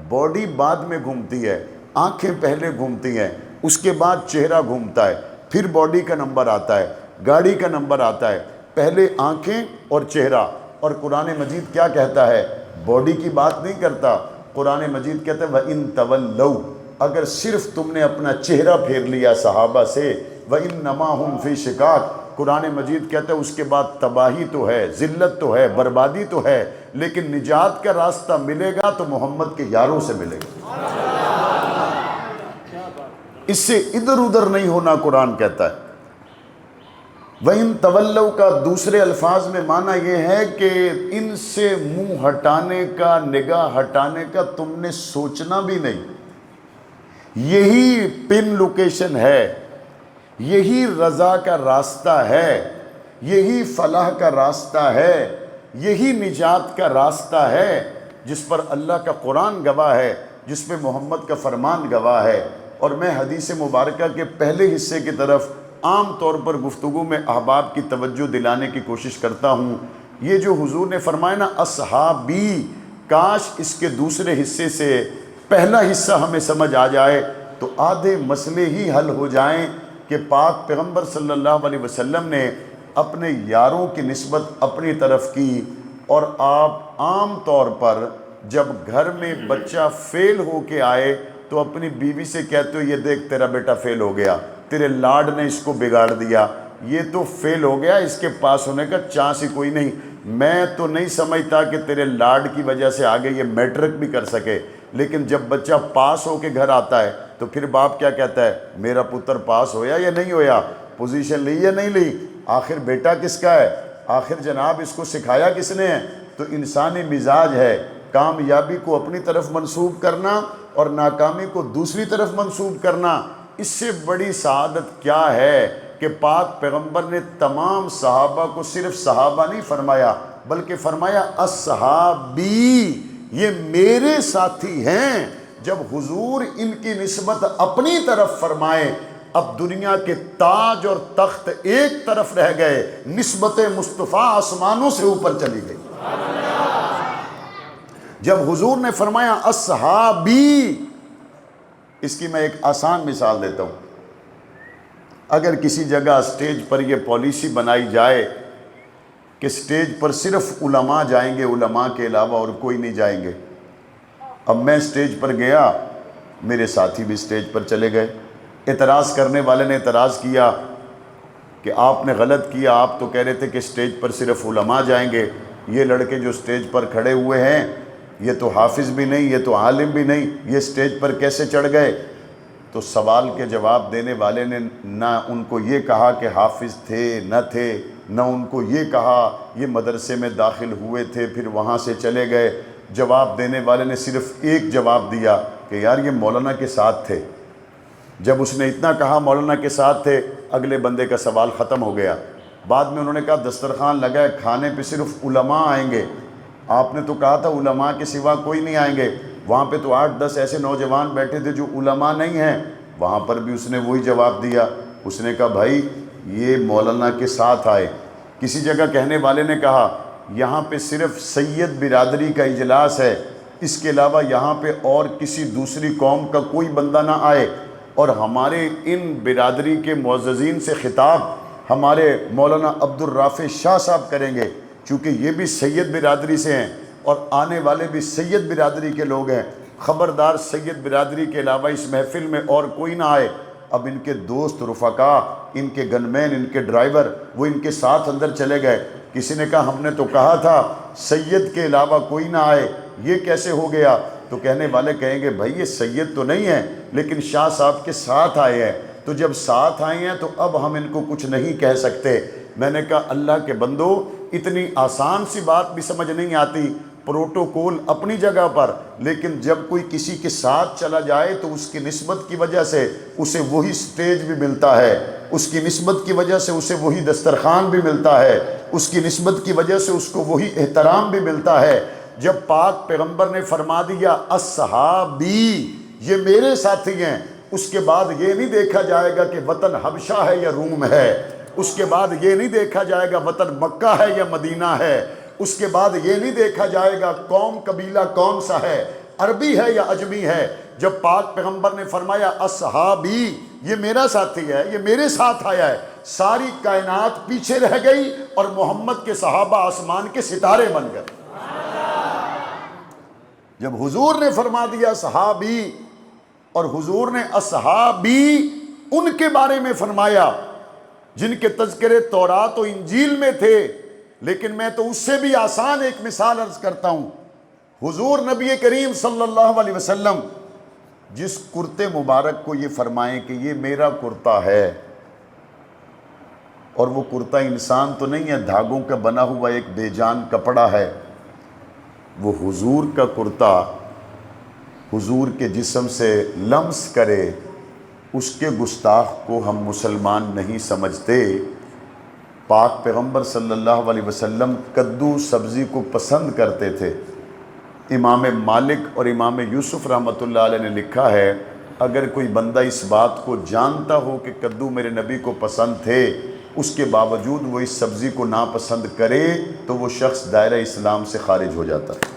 باڈی بعد میں گھومتی ہے، آنکھیں پہلے گھومتی ہیں، اس کے بعد چہرہ گھومتا ہے، پھر باڈی کا نمبر آتا ہے، گاڑی کا نمبر آتا ہے، پہلے آنکھیں اور چہرہ۔ اور قرآن مجید کیا کہتا ہے؟ باڈی کی بات نہیں کرتا، قرآن مجید کہتا ہے وَإِن تَوَلَّوْا، اگر صرف تم نے اپنا چہرہ پھیر لیا صحابہ سے، وَإِنَّمَا هُمْ فِي شِقَاقٍ، قرآن مجید کہتا ہے اس کے بعد تباہی تو ہے، ذلت تو ہے، بربادی تو ہے، لیکن نجات کا راستہ ملے گا تو محمد کے یاروں سے ملے گا۔ اس سے ادھر ادھر نہیں ہونا قرآن کہتا ہے۔ وَإِن تَوَلَّوْا کا دوسرے الفاظ میں معنی یہ ہے کہ ان سے منہ ہٹانے کا، نگاہ ہٹانے کا تم نے سوچنا بھی نہیں۔ یہی پن لوکیشن ہے، یہی رضا کا راستہ ہے، یہی فلاح کا راستہ ہے، یہی نجات کا راستہ ہے جس پر اللہ کا قرآن گواہ ہے، جس پہ محمد کا فرمان گواہ ہے۔ اور میں حدیث مبارکہ کے پہلے حصے کی طرف عام طور پر گفتگو میں احباب کی توجہ دلانے کی کوشش کرتا ہوں۔ یہ جو حضور نے فرمایا نا اصحابی، کاش اس کے دوسرے حصے سے پہلا حصہ ہمیں سمجھ آ جائے تو آدھے مسئلے ہی حل ہو جائیں کہ پاک پیغمبر صلی اللہ علیہ وسلم نے اپنے یاروں کی نسبت اپنی طرف کی۔ اور آپ عام طور پر جب گھر میں بچہ فیل ہو کے آئے تو اپنی بیوی سے کہتے ہو یہ دیکھ تیرا بیٹا فیل ہو گیا، تیرے لاڈ نے اس کو بگاڑ دیا، یہ تو فیل ہو گیا، اس کے پاس ہونے کا چانس ہی کوئی نہیں۔ میں تو نہیں سمجھتا کہ تیرے لاڈ کی وجہ سے آگے یہ میٹرک بھی کر سکے، لیکن جب بچہ پاس ہو کے گھر آتا ہے تو پھر باپ کیا کہتا ہے؟ میرا پتر پاس ہویا یا نہیں ہویا، پوزیشن لی یا نہیں لی، آخر بیٹا کس کا ہے، آخر جناب اس کو سکھایا کس نے ہے؟ تو انسانی مزاج ہے کامیابی کو اپنی طرف منسوب کرنا اور ناکامی کو دوسری طرف منسوب کرنا۔ اس سے بڑی سعادت کیا ہے کہ پاک پیغمبر نے تمام صحابہ کو صرف صحابہ نہیں فرمایا بلکہ فرمایا اصحابی، یہ میرے ساتھی ہیں۔ جب حضور ان کی نسبت اپنی طرف فرمائے، اب دنیا کے تاج اور تخت ایک طرف رہ گئے، نسبت مصطفیٰ آسمانوں سے اوپر چلی گئی۔ جب حضور نے فرمایا اصحابی، اس کی میں ایک آسان مثال دیتا ہوں۔ اگر کسی جگہ سٹیج پر یہ پالیسی بنائی جائے کہ سٹیج پر صرف علماء جائیں گے، علماء کے علاوہ اور کوئی نہیں جائیں گے، اب میں سٹیج پر گیا، میرے ساتھی بھی سٹیج پر چلے گئے، اعتراض کرنے والے نے اعتراض کیا کہ آپ نے غلط کیا، آپ تو کہہ رہے تھے کہ سٹیج پر صرف علماء جائیں گے، یہ لڑکے جو سٹیج پر کھڑے ہوئے ہیں یہ تو حافظ بھی نہیں، یہ تو عالم بھی نہیں، یہ سٹیج پر کیسے چڑھ گئے؟ تو سوال کے جواب دینے والے نے نہ ان کو یہ کہا کہ حافظ تھے نہ تھے، نہ ان کو یہ کہا یہ مدرسے میں داخل ہوئے تھے پھر وہاں سے چلے گئے۔ جواب دینے والے نے صرف ایک جواب دیا کہ یار یہ مولانا کے ساتھ تھے۔ جب اس نے اتنا کہا مولانا کے ساتھ تھے، اگلے بندے کا سوال ختم ہو گیا۔ بعد میں انہوں نے کہا دسترخوان لگا ہے، کھانے پہ صرف علماء آئیں گے، آپ نے تو کہا تھا علماء کے سوا کوئی نہیں آئیں گے، وہاں پہ تو 8-10 ایسے نوجوان بیٹھے تھے جو علماء نہیں ہیں، وہاں پر بھی اس نے وہی جواب دیا۔ اس نے کہا بھائی یہ مولانا کے ساتھ آئے۔ کسی جگہ کہنے والے نے کہا یہاں پہ صرف سید برادری کا اجلاس ہے، اس کے علاوہ یہاں پہ اور کسی دوسری قوم کا کوئی بندہ نہ آئے، اور ہمارے ان برادری کے معززین سے خطاب ہمارے مولانا عبدالرافع شاہ صاحب کریں گے، چونکہ یہ بھی سید برادری سے ہیں اور آنے والے بھی سید برادری کے لوگ ہیں، خبردار سید برادری کے علاوہ اس محفل میں اور کوئی نہ آئے۔ اب ان کے دوست رفقا، ان کے گنمین، ان کے ڈرائیور، وہ ان کے ساتھ اندر چلے گئے۔ کسی نے کہا ہم نے تو کہا تھا سید کے علاوہ کوئی نہ آئے، یہ کیسے ہو گیا؟ تو کہنے والے کہیں گے بھائی یہ سید تو نہیں ہے لیکن شاہ صاحب کے ساتھ آئے ہیں، تو جب ساتھ آئے ہیں تو اب ہم ان کو کچھ نہیں کہہ سکتے۔ میں نے کہا اللہ کے بندو، اتنی آسان سی بات بھی سمجھ نہیں آتی، پروٹوکول اپنی جگہ پر، لیکن جب کوئی کسی کے ساتھ چلا جائے تو اس کی نسبت کی وجہ سے اسے وہی سٹیج بھی ملتا ہے، اس کی نسبت کی وجہ سے اسے وہی دسترخوان بھی ملتا ہے، اس کی نسبت کی وجہ سے اس کو وہی احترام بھی ملتا ہے۔ جب پاک پیغمبر نے فرما دیا اصحابی، یہ میرے ساتھی ہیں، اس کے بعد یہ نہیں دیکھا جائے گا کہ وطن حبشہ ہے یا روم ہے، اس کے بعد یہ نہیں دیکھا جائے گا وطن مکہ ہے یا مدینہ ہے، اس کے بعد یہ نہیں دیکھا جائے گا قوم قبیلہ کون سا ہے، عربی ہے یا عجمی ہے۔ جب پاک پیغمبر نے فرمایا اصحابی، یہ میرا ساتھی ہے، یہ میرے ساتھ آیا ہے، ساری کائنات پیچھے رہ گئی اور محمد کے صحابہ آسمان کے ستارے بن گئے۔ جب حضور نے فرما دیا صحابی، اور حضور نے اصحابی ان کے بارے میں فرمایا جن کے تذکرے تورات و انجیل میں تھے، لیکن میں تو اس سے بھی آسان ایک مثال عرض کرتا ہوں۔ حضور نبی کریم صلی اللہ علیہ وسلم جس کرتے مبارک کو یہ فرمائیں کہ یہ میرا کرتا ہے، اور وہ کرتا انسان تو نہیں ہے، دھاگوں کا بنا ہوا ایک بے جان کپڑا ہے، وہ حضور کا کرتا حضور کے جسم سے لمس کرے، اس کے گستاخ کو ہم مسلمان نہیں سمجھتے۔ پاک پیغمبر صلی اللہ علیہ وسلم کدو سبزی کو پسند کرتے تھے۔ امام مالک اور امام یوسف رحمۃ اللہ علیہ نے لکھا ہے اگر کوئی بندہ اس بات کو جانتا ہو کہ کدو میرے نبی کو پسند تھے، اس کے باوجود وہ اس سبزی کو ناپسند کرے تو وہ شخص دائرہ اسلام سے خارج ہو جاتا ہے۔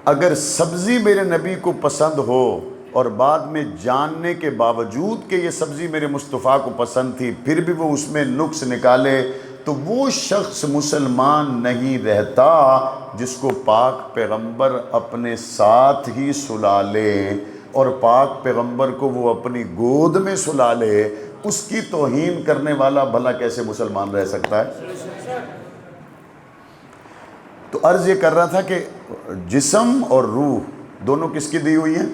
اگر سبزی میرے نبی کو پسند ہو اور بعد میں جاننے کے باوجود کہ یہ سبزی میرے مصطفیٰ کو پسند تھی پھر بھی وہ اس میں نقص نکالے تو وہ شخص مسلمان نہیں رہتا جس کو پاک پیغمبر اپنے ساتھ ہی سلا لے اور پاک پیغمبر کو وہ اپنی گود میں سلا لے۔ اس کی توہین کرنے والا بھلا کیسے مسلمان رہ سکتا ہے؟ تو عرض یہ کر رہا تھا کہ جسم اور روح دونوں کس کی دی ہوئی ہیں؟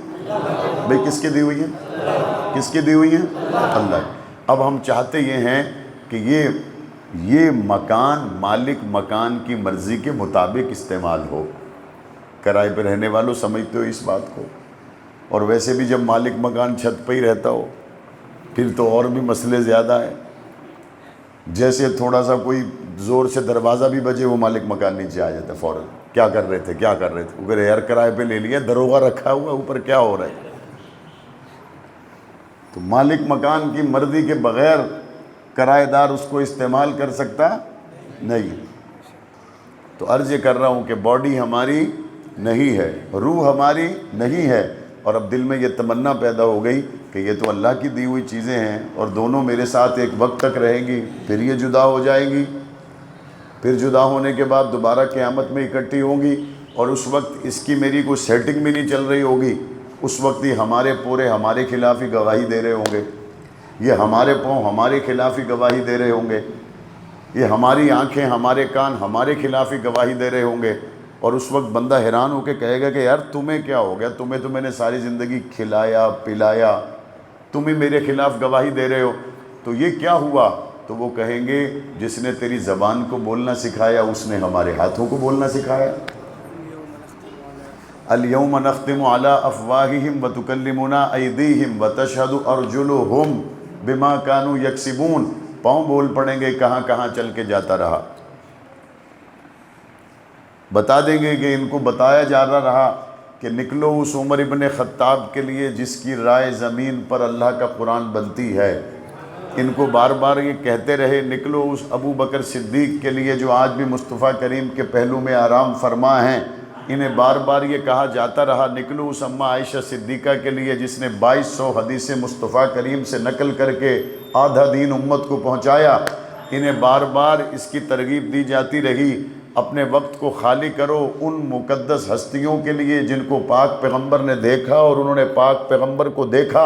بھئی کس کی دی ہوئی ہیں؟ کس کی دی ہوئی ہیں؟ اللہ۔ اب ہم چاہتے یہ ہیں کہ یہ مکان مالک مکان کی مرضی کے مطابق استعمال ہو۔ کرائے پہ رہنے والوں سمجھتے ہو اس بات کو، اور ویسے بھی جب مالک مکان چھت پہ ہی رہتا ہو پھر تو اور بھی مسئلے زیادہ ہیں۔ جیسے تھوڑا سا کوئی زور سے دروازہ بھی بجے وہ مالک مکان نیچے آ جاتا ہے فوراً، کیا کر رہے تھے کیا کر رہے تھے، اگر ایئر کرائے پہ لے لیا دروغہ رکھا ہوا اوپر کیا ہو رہا ہے۔ تو مالک مکان کی مرضی کے بغیر کرایہ دار اس کو استعمال کر سکتا نہیں۔ تو عرض یہ کر رہا ہوں کہ باڈی ہماری نہیں ہے، روح ہماری نہیں ہے، اور اب دل میں یہ تمنا پیدا ہو گئی کہ یہ تو اللہ کی دی ہوئی چیزیں ہیں اور دونوں میرے ساتھ ایک وقت تک رہیں گی، پھر یہ جدا ہو جائیں گی، پھر جدا ہونے کے بعد دوبارہ قیامت میں اکٹھی ہوں گی، اور اس وقت اس کی میری کوئی سیٹنگ بھی نہیں چل رہی ہوگی۔ اس وقت یہ ہمارے پورے ہمارے خلاف ہی گواہی دے رہے ہوں گے، یہ ہمارے پاؤں ہمارے خلاف ہی گواہی دے رہے ہوں گے، یہ ہماری آنکھیں ہمارے کان ہمارے خلاف ہی گواہی دے رہے ہوں گے، اور اس وقت بندہ حیران ہو کے کہے گا کہ یار تمہیں کیا ہو گیا، تمہیں تو میں نے ساری زندگی کھلایا پلایا، تم ہی میرے خلاف گواہی دے رہے ہو، تو یہ کیا ہوا؟ تو وہ کہیں گے جس نے تیری زبان کو بولنا سکھایا اس نے ہمارے ہاتھوں کو بولنا سکھایا۔ اليوم نختم على افواہہم وتکلمنا ایدیہم وتشہد ارجلہم بما كانوا یکسبون، پاؤں بول پڑیں گے کہاں کہاں چل کے جاتا رہا۔ بتا دیں گے کہ ان کو بتایا جا رہا کہ نکلو اس عمر ابن خطاب کے لیے جس کی رائے زمین پر اللہ کا قرآن بنتی ہے۔ ان کو بار بار یہ کہتے رہے نکلو اس ابو بکر صدیق کے لیے جو آج بھی مصطفیٰ کریم کے پہلو میں آرام فرما ہیں۔ انہیں بار بار یہ کہا جاتا رہا نکلو اس اماں عائشہ صدیقہ کے لیے جس نے 2200 حدیثیں مصطفیٰ کریم سے نقل کر کے آدھا دین امت کو پہنچایا۔ انہیں بار بار اس کی ترغیب دی جاتی رہی اپنے وقت کو خالی کرو ان مقدس ہستیوں کے لیے جن کو پاک پیغمبر نے دیکھا اور انہوں نے پاک پیغمبر کو دیکھا۔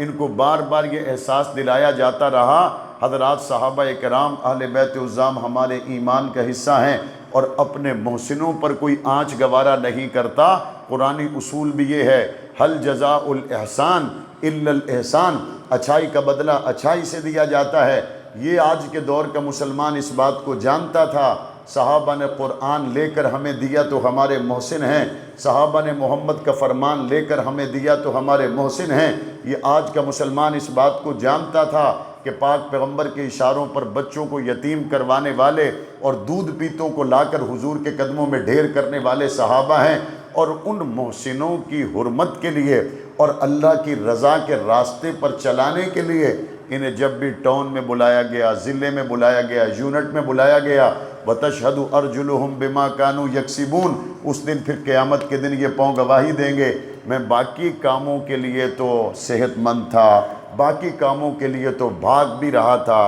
ان کو بار بار یہ احساس دلایا جاتا رہا حضرات صحابہ کرام اہل بیت عظام ہمارے ایمان کا حصہ ہیں اور اپنے محسنوں پر کوئی آنچ گوارا نہیں کرتا۔ قرآنی اصول بھی یہ ہے حل جزاء الاحسان الا الاحسان، اچھائی کا بدلہ اچھائی سے دیا جاتا ہے۔ یہ آج کے دور کا مسلمان اس بات کو جانتا تھا۔ صحابہ نے قرآن لے کر ہمیں دیا تو ہمارے محسن ہیں، صحابہ نے محمد کا فرمان لے کر ہمیں دیا تو ہمارے محسن ہیں۔ یہ آج کا مسلمان اس بات کو جانتا تھا کہ پاک پیغمبر کے اشاروں پر بچوں کو یتیم کروانے والے اور دودھ پیتوں کو لا کر حضور کے قدموں میں ڈھیر کرنے والے صحابہ ہیں، اور ان محسنوں کی حرمت کے لیے اور اللہ کی رضا کے راستے پر چلانے کے لیے انہیں جب بھی ٹاؤن میں بلایا گیا، ضلع میں بلایا گیا، یونٹ میں بلایا گیا، وَتَشْهَدُ أَرْجُلُهُمْ بِمَا كَانُوا يَكْسِبُونَ، اس دن پھر قیامت کے دن یہ پاؤں گواہی دیں گے میں باقی کاموں کے لیے تو صحت مند تھا، باقی کاموں کے لیے تو بھاگ بھی رہا تھا،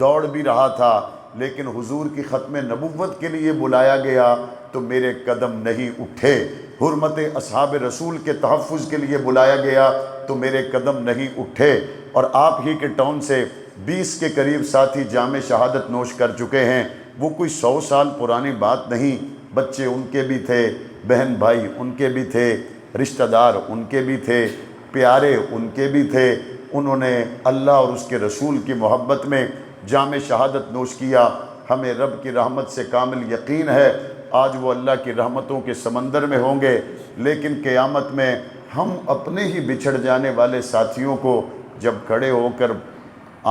دوڑ بھی رہا تھا، لیکن حضور کی ختم نبوت کے لیے بلایا گیا تو میرے قدم نہیں اٹھے، حرمت اصحاب رسول کے تحفظ کے لیے بلایا گیا تو میرے قدم نہیں اٹھے۔ اور آپ ہی کے ٹاؤن سے 20 کے قریب ساتھی جام شہادت نوش کر چکے ہیں، وہ کوئی 100 سال پرانی بات نہیں، بچے ان کے بھی تھے، بہن بھائی ان کے بھی تھے، رشتہ دار ان کے بھی تھے، پیارے ان کے بھی تھے، انہوں نے اللہ اور اس کے رسول کی محبت میں جام شہادت نوش کیا۔ ہمیں رب کی رحمت سے کامل یقین ہے آج وہ اللہ کی رحمتوں کے سمندر میں ہوں گے، لیکن قیامت میں ہم اپنے ہی بچھڑ جانے والے ساتھیوں کو جب کھڑے ہو کر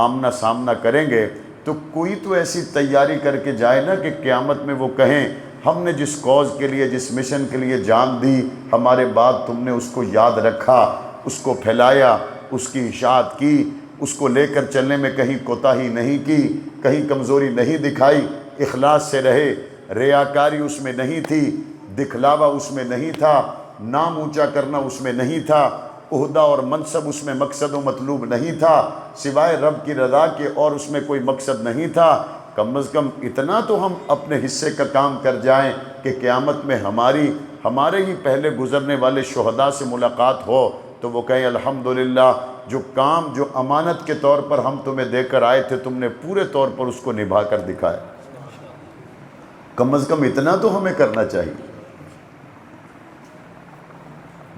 آمنا سامنا کریں گے تو کوئی تو ایسی تیاری کر کے جائے نا کہ قیامت میں وہ کہیں ہم نے جس کاز کے لیے جس مشن کے لیے جان دی ہمارے بعد تم نے اس کو یاد رکھا، اس کو پھیلایا، اس کی اشاعت کی، اس کو لے کر چلنے میں کہیں کوتاہی نہیں کی، کہیں کمزوری نہیں دکھائی، اخلاص سے رہے، ریاکاری اس میں نہیں تھی، دکھلاوا اس میں نہیں تھا، نام اونچا کرنا اس میں نہیں تھا، عہدہ اور منصب اس میں مقصد و مطلوب نہیں تھا، سوائے رب کی رضا کے اور اس میں کوئی مقصد نہیں تھا۔ کم از کم اتنا تو ہم اپنے حصے کا کام کر جائیں کہ قیامت میں ہمارے ہی پہلے گزرنے والے شہداء سے ملاقات ہو تو وہ کہیں الحمدللہ جو کام جو امانت کے طور پر ہم تمہیں دے کر آئے تھے تم نے پورے طور پر اس کو نبھا کر دکھایا۔ کم از کم اتنا تو ہمیں کرنا چاہیے۔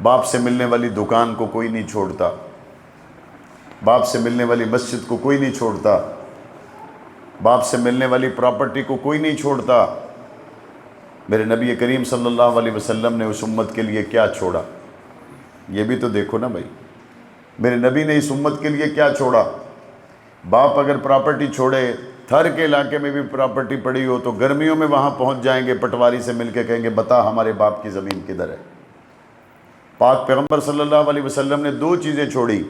باپ سے ملنے والی دکان کو کوئی نہیں چھوڑتا، باپ سے ملنے والی مسجد کو کوئی نہیں چھوڑتا، باپ سے ملنے والی پراپرٹی کو کوئی نہیں چھوڑتا۔ میرے نبی کریم صلی اللہ علیہ وسلم نے اس امت کے لیے کیا چھوڑا، یہ بھی تو دیکھو نا بھائی، میرے نبی نے اس امت کے لیے کیا چھوڑا۔ باپ اگر پراپرٹی چھوڑے، تھر کے علاقے میں بھی پراپرٹی پڑی ہو تو گرمیوں میں وہاں پہنچ جائیں گے، پٹواری سے مل کے کہیں گے بتا ہمارے باپ کی زمین کدھر ہے۔ پاک پیغمبر صلی اللہ علیہ وسلم نے 2 چیزیں چھوڑی،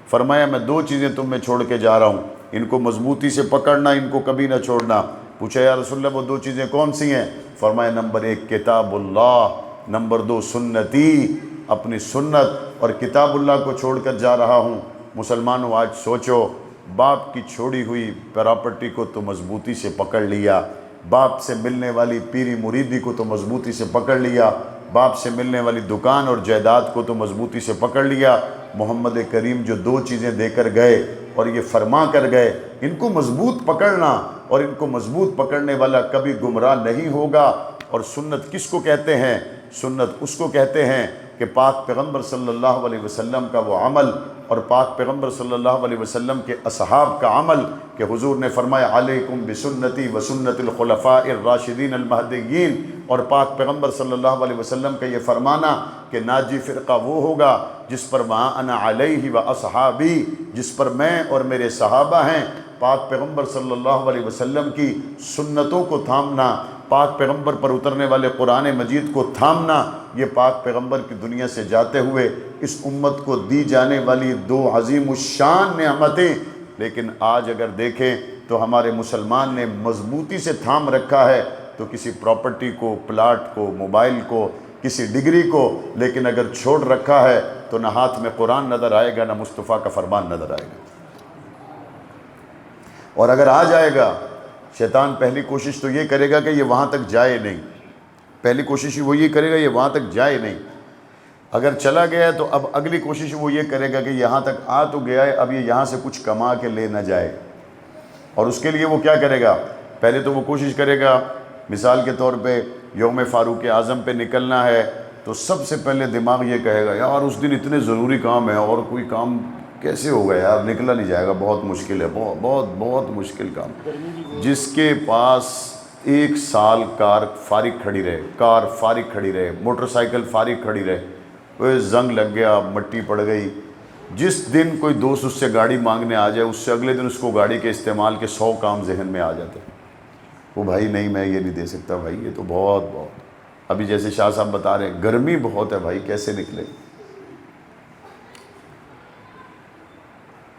فرمایا میں 2 چیزیں تم میں چھوڑ کے جا رہا ہوں، ان کو مضبوطی سے پکڑنا، ان کو کبھی نہ چھوڑنا۔ پوچھا یا رسول اللہ وہ 2 چیزیں کون سی ہیں؟ فرمایا نمبر 1 کتاب اللہ، نمبر 2 سنتی، اپنی سنت اور کتاب اللہ کو چھوڑ کر جا رہا ہوں۔ مسلمانوں آج سوچو، باپ کی چھوڑی ہوئی پراپرٹی کو تو مضبوطی سے پکڑ لیا، باپ سے ملنے والی پیری مریدی کو تو مضبوطی سے پکڑ لیا، باپ سے ملنے والی دکان اور جائیداد کو تو مضبوطی سے پکڑ لیا۔ محمد کریم جو 2 چیزیں دے کر گئے اور یہ فرما کر گئے، ان کو مضبوط پکڑنا، اور ان کو مضبوط پکڑنے والا کبھی گمراہ نہیں ہوگا۔ اور سنت کس کو کہتے ہیں؟ سنت اس کو کہتے ہیں کہ پاک پیغمبر صلی اللہ علیہ وسلم کا وہ عمل اور پاک پیغمبر صلی اللہ علیہ وسلم کے اصحاب کا عمل کہ حضور نے فرمایا علیکم بسنتی وسنت الخلفاء الراشدین المہدیین، اور پاک پیغمبر صلی اللہ علیہ وسلم کا یہ فرمانا کہ ناجی فرقہ وہ ہوگا جس پر وہاں انا علیہ و اصحابی، جس پر میں اور میرے صحابہ ہیں۔ پاک پیغمبر صلی اللہ علیہ وسلم کی سنتوں کو تھامنا، پاک پیغمبر پر اترنے والے قرآن مجید کو تھامنا، یہ پاک پیغمبر کی دنیا سے جاتے ہوئے اس امت کو دی جانے والی دو عظیم الشان نعمتیں۔ لیکن آج اگر دیکھیں تو ہمارے مسلمان نے مضبوطی سے تھام رکھا ہے، تو کسی پراپرٹی کو، پلاٹ کو، موبائل کو، کسی ڈگری کو، لیکن اگر چھوڑ رکھا ہے تو نہ ہاتھ میں قرآن نظر آئے گا، نہ مصطفیٰ کا فرمان نظر آئے گا۔ اور اگر آ جائے گا، شیطان پہلی کوشش تو یہ کرے گا کہ یہ وہاں تک جائے نہیں، پہلی کوشش وہ یہ کرے گا یہ وہاں تک جائے نہیں۔ اگر چلا گیا ہے تو اب اگلی کوشش وہ یہ کرے گا کہ یہاں تک آ تو گیا ہے، اب یہ یہاں سے کچھ کما کے لے نہ جائے۔ اور اس کے لیے وہ کیا کرے گا؟ پہلے تو وہ کوشش کرے گا، مثال کے طور پہ یوم فاروق اعظم پہ نکلنا ہے تو سب سے پہلے دماغ یہ کہے گا یار اس دن اتنے ضروری کام ہے اور کوئی کام کیسے ہوگا یار، نکلا نہیں جائے گا، بہت مشکل ہے، بہت مشکل کام۔ جس کے پاس 1 سال کار فارغ کھڑی رہے، موٹر سائیکل فارغ کھڑی رہے، وہ زنگ لگ گیا، مٹی پڑ گئی، جس دن کوئی دوست اس سے گاڑی مانگنے آ جائے، اس سے اگلے دن اس کو گاڑی کے استعمال کے 100 کام ذہن میں آ جاتے ہیں۔ وہ بھائی نہیں، میں یہ نہیں دے سکتا بھائی، یہ تو بہت ابھی جیسے شاہ صاحب بتا رہے ہیں گرمی بہت ہے بھائی، کیسے نکلے؟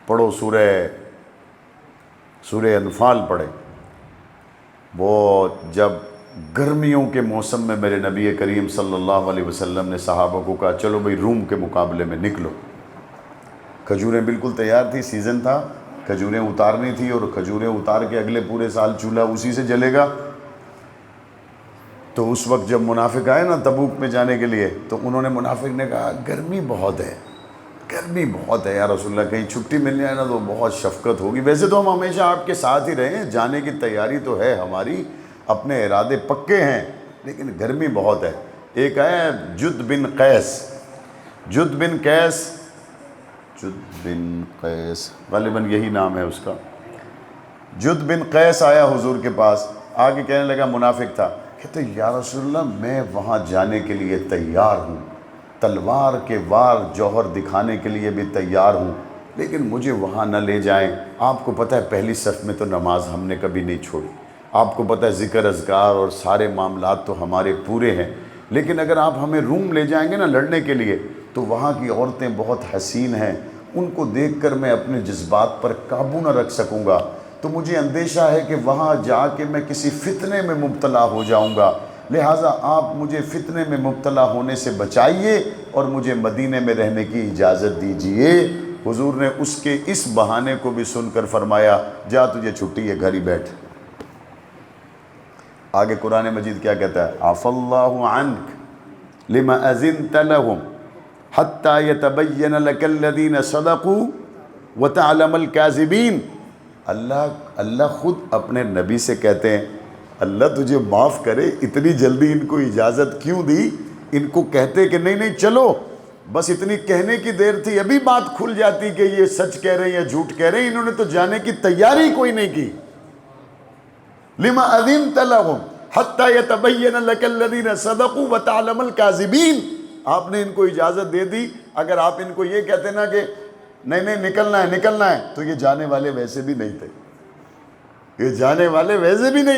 پڑھو سورہ انفال پڑھے۔ وہ جب گرمیوں کے موسم میں میرے نبی کریم صلی اللہ علیہ وسلم نے صحابہ کو کہا چلو بھئی روم کے مقابلے میں نکلو، کھجوریں بالکل تیار تھی، سیزن تھا، کھجوریں اتارنی تھی، اور کھجوریں اتار کے اگلے پورے سال چولہا اسی سے جلے گا۔ تو اس وقت جب منافق آئے نا تبوک میں جانے کے لیے، تو انہوں نے، منافق نے کہا گرمی بہت ہے یا رسول اللہ، کہیں چھٹی مل جائے نا تو بہت شفقت ہوگی، ویسے تو ہم ہمیشہ آپ کے ساتھ ہی رہے ہیں، جانے کی تیاری تو ہے ہماری، اپنے ارادے پکے ہیں، لیکن گرمی بہت ہے۔ ایک ہے جد بن قیس، غالباً یہی نام ہے اس کا، جد بن قیس آیا حضور کے پاس، آگے کہنے لگا، منافق تھا، کہتے یا رسول اللہ میں وہاں جانے کے لیے تیار ہوں، تلوار کے وار جوہر دکھانے کے لیے بھی تیار ہوں، لیکن مجھے وہاں نہ لے جائیں۔ آپ کو پتہ ہے پہلی صف میں تو نماز ہم نے کبھی نہیں چھوڑی، آپ کو پتہ ہے ذکر اذکار اور سارے معاملات تو ہمارے پورے ہیں، لیکن اگر آپ ہمیں روم لے جائیں گے نا لڑنے کے لیے تو وہاں کی عورتیں بہت حسین ہیں، ان کو دیکھ کر میں اپنے جذبات پر قابو نہ رکھ سکوں گا، تو مجھے اندیشہ ہے کہ وہاں جا کے میں کسی فتنے میں مبتلا ہو جاؤں گا، لہٰذا آپ مجھے فتنے میں مبتلا ہونے سے بچائیے اور مجھے مدینے میں رہنے کی اجازت دیجیے۔ حضور نے اس کے اس بہانے کو بھی سن کر فرمایا جا تجھے چھٹی ہے، گھر ہی بیٹھ۔ آگے قرآن مجید کیا کہتا ہے؟ عفا اللہ عنک لما اذنت لهم حتی یتبین لک الذین صدقوا وتعلم الکاذبین۔ اللہ خود اپنے نبی سے کہتے ہیں اللہ تجھے معاف کرے، اتنی جلدی ان کو اجازت کیوں دی؟ ان کو کہتے کہ نہیں چلو، بس اتنی کہنے کی دیر تھی، ابھی بات کھل جاتی کہ یہ سچ کہہ رہے ہیں یا جھوٹ کہہ رہے ہیں، انہوں نے تو جانے کی تیاری کوئی نہیں کی۔ لما اذنت لهم حتی یتبین لک الذین صدقوا وتعلم الکاذبین۔ آپ نے ان کو اجازت دے دی، اگر آپ ان کو یہ کہتے نا کہ نہیں نکلنا ہے تو یہ جانے والے ویسے بھی نہیں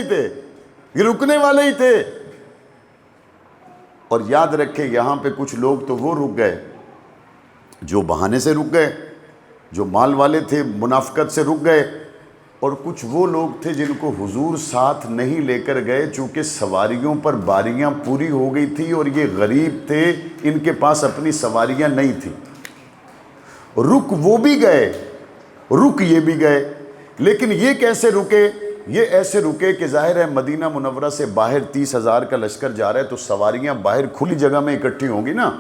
تھے، یہ رکنے والے ہی تھے۔ اور یاد رکھیں یہاں پہ کچھ لوگ تو وہ رک گئے جو بہانے سے رک گئے، جو مال والے تھے منافقت سے رک گئے، اور کچھ وہ لوگ تھے جن کو حضور ساتھ نہیں لے کر گئے چونکہ سواریوں پر باریاں پوری ہو گئی تھی اور یہ غریب تھے، ان کے پاس اپنی سواریاں نہیں تھیں۔ رک وہ بھی گئے، رک یہ بھی گئے، لیکن یہ کیسے رکے؟ یہ ایسے رکے کہ ظاہر ہے مدینہ منورہ سے باہر 30,000 کا لشکر جا رہا ہے تو سواریاں باہر کھلی جگہ میں اکٹھی ہوں گی نا،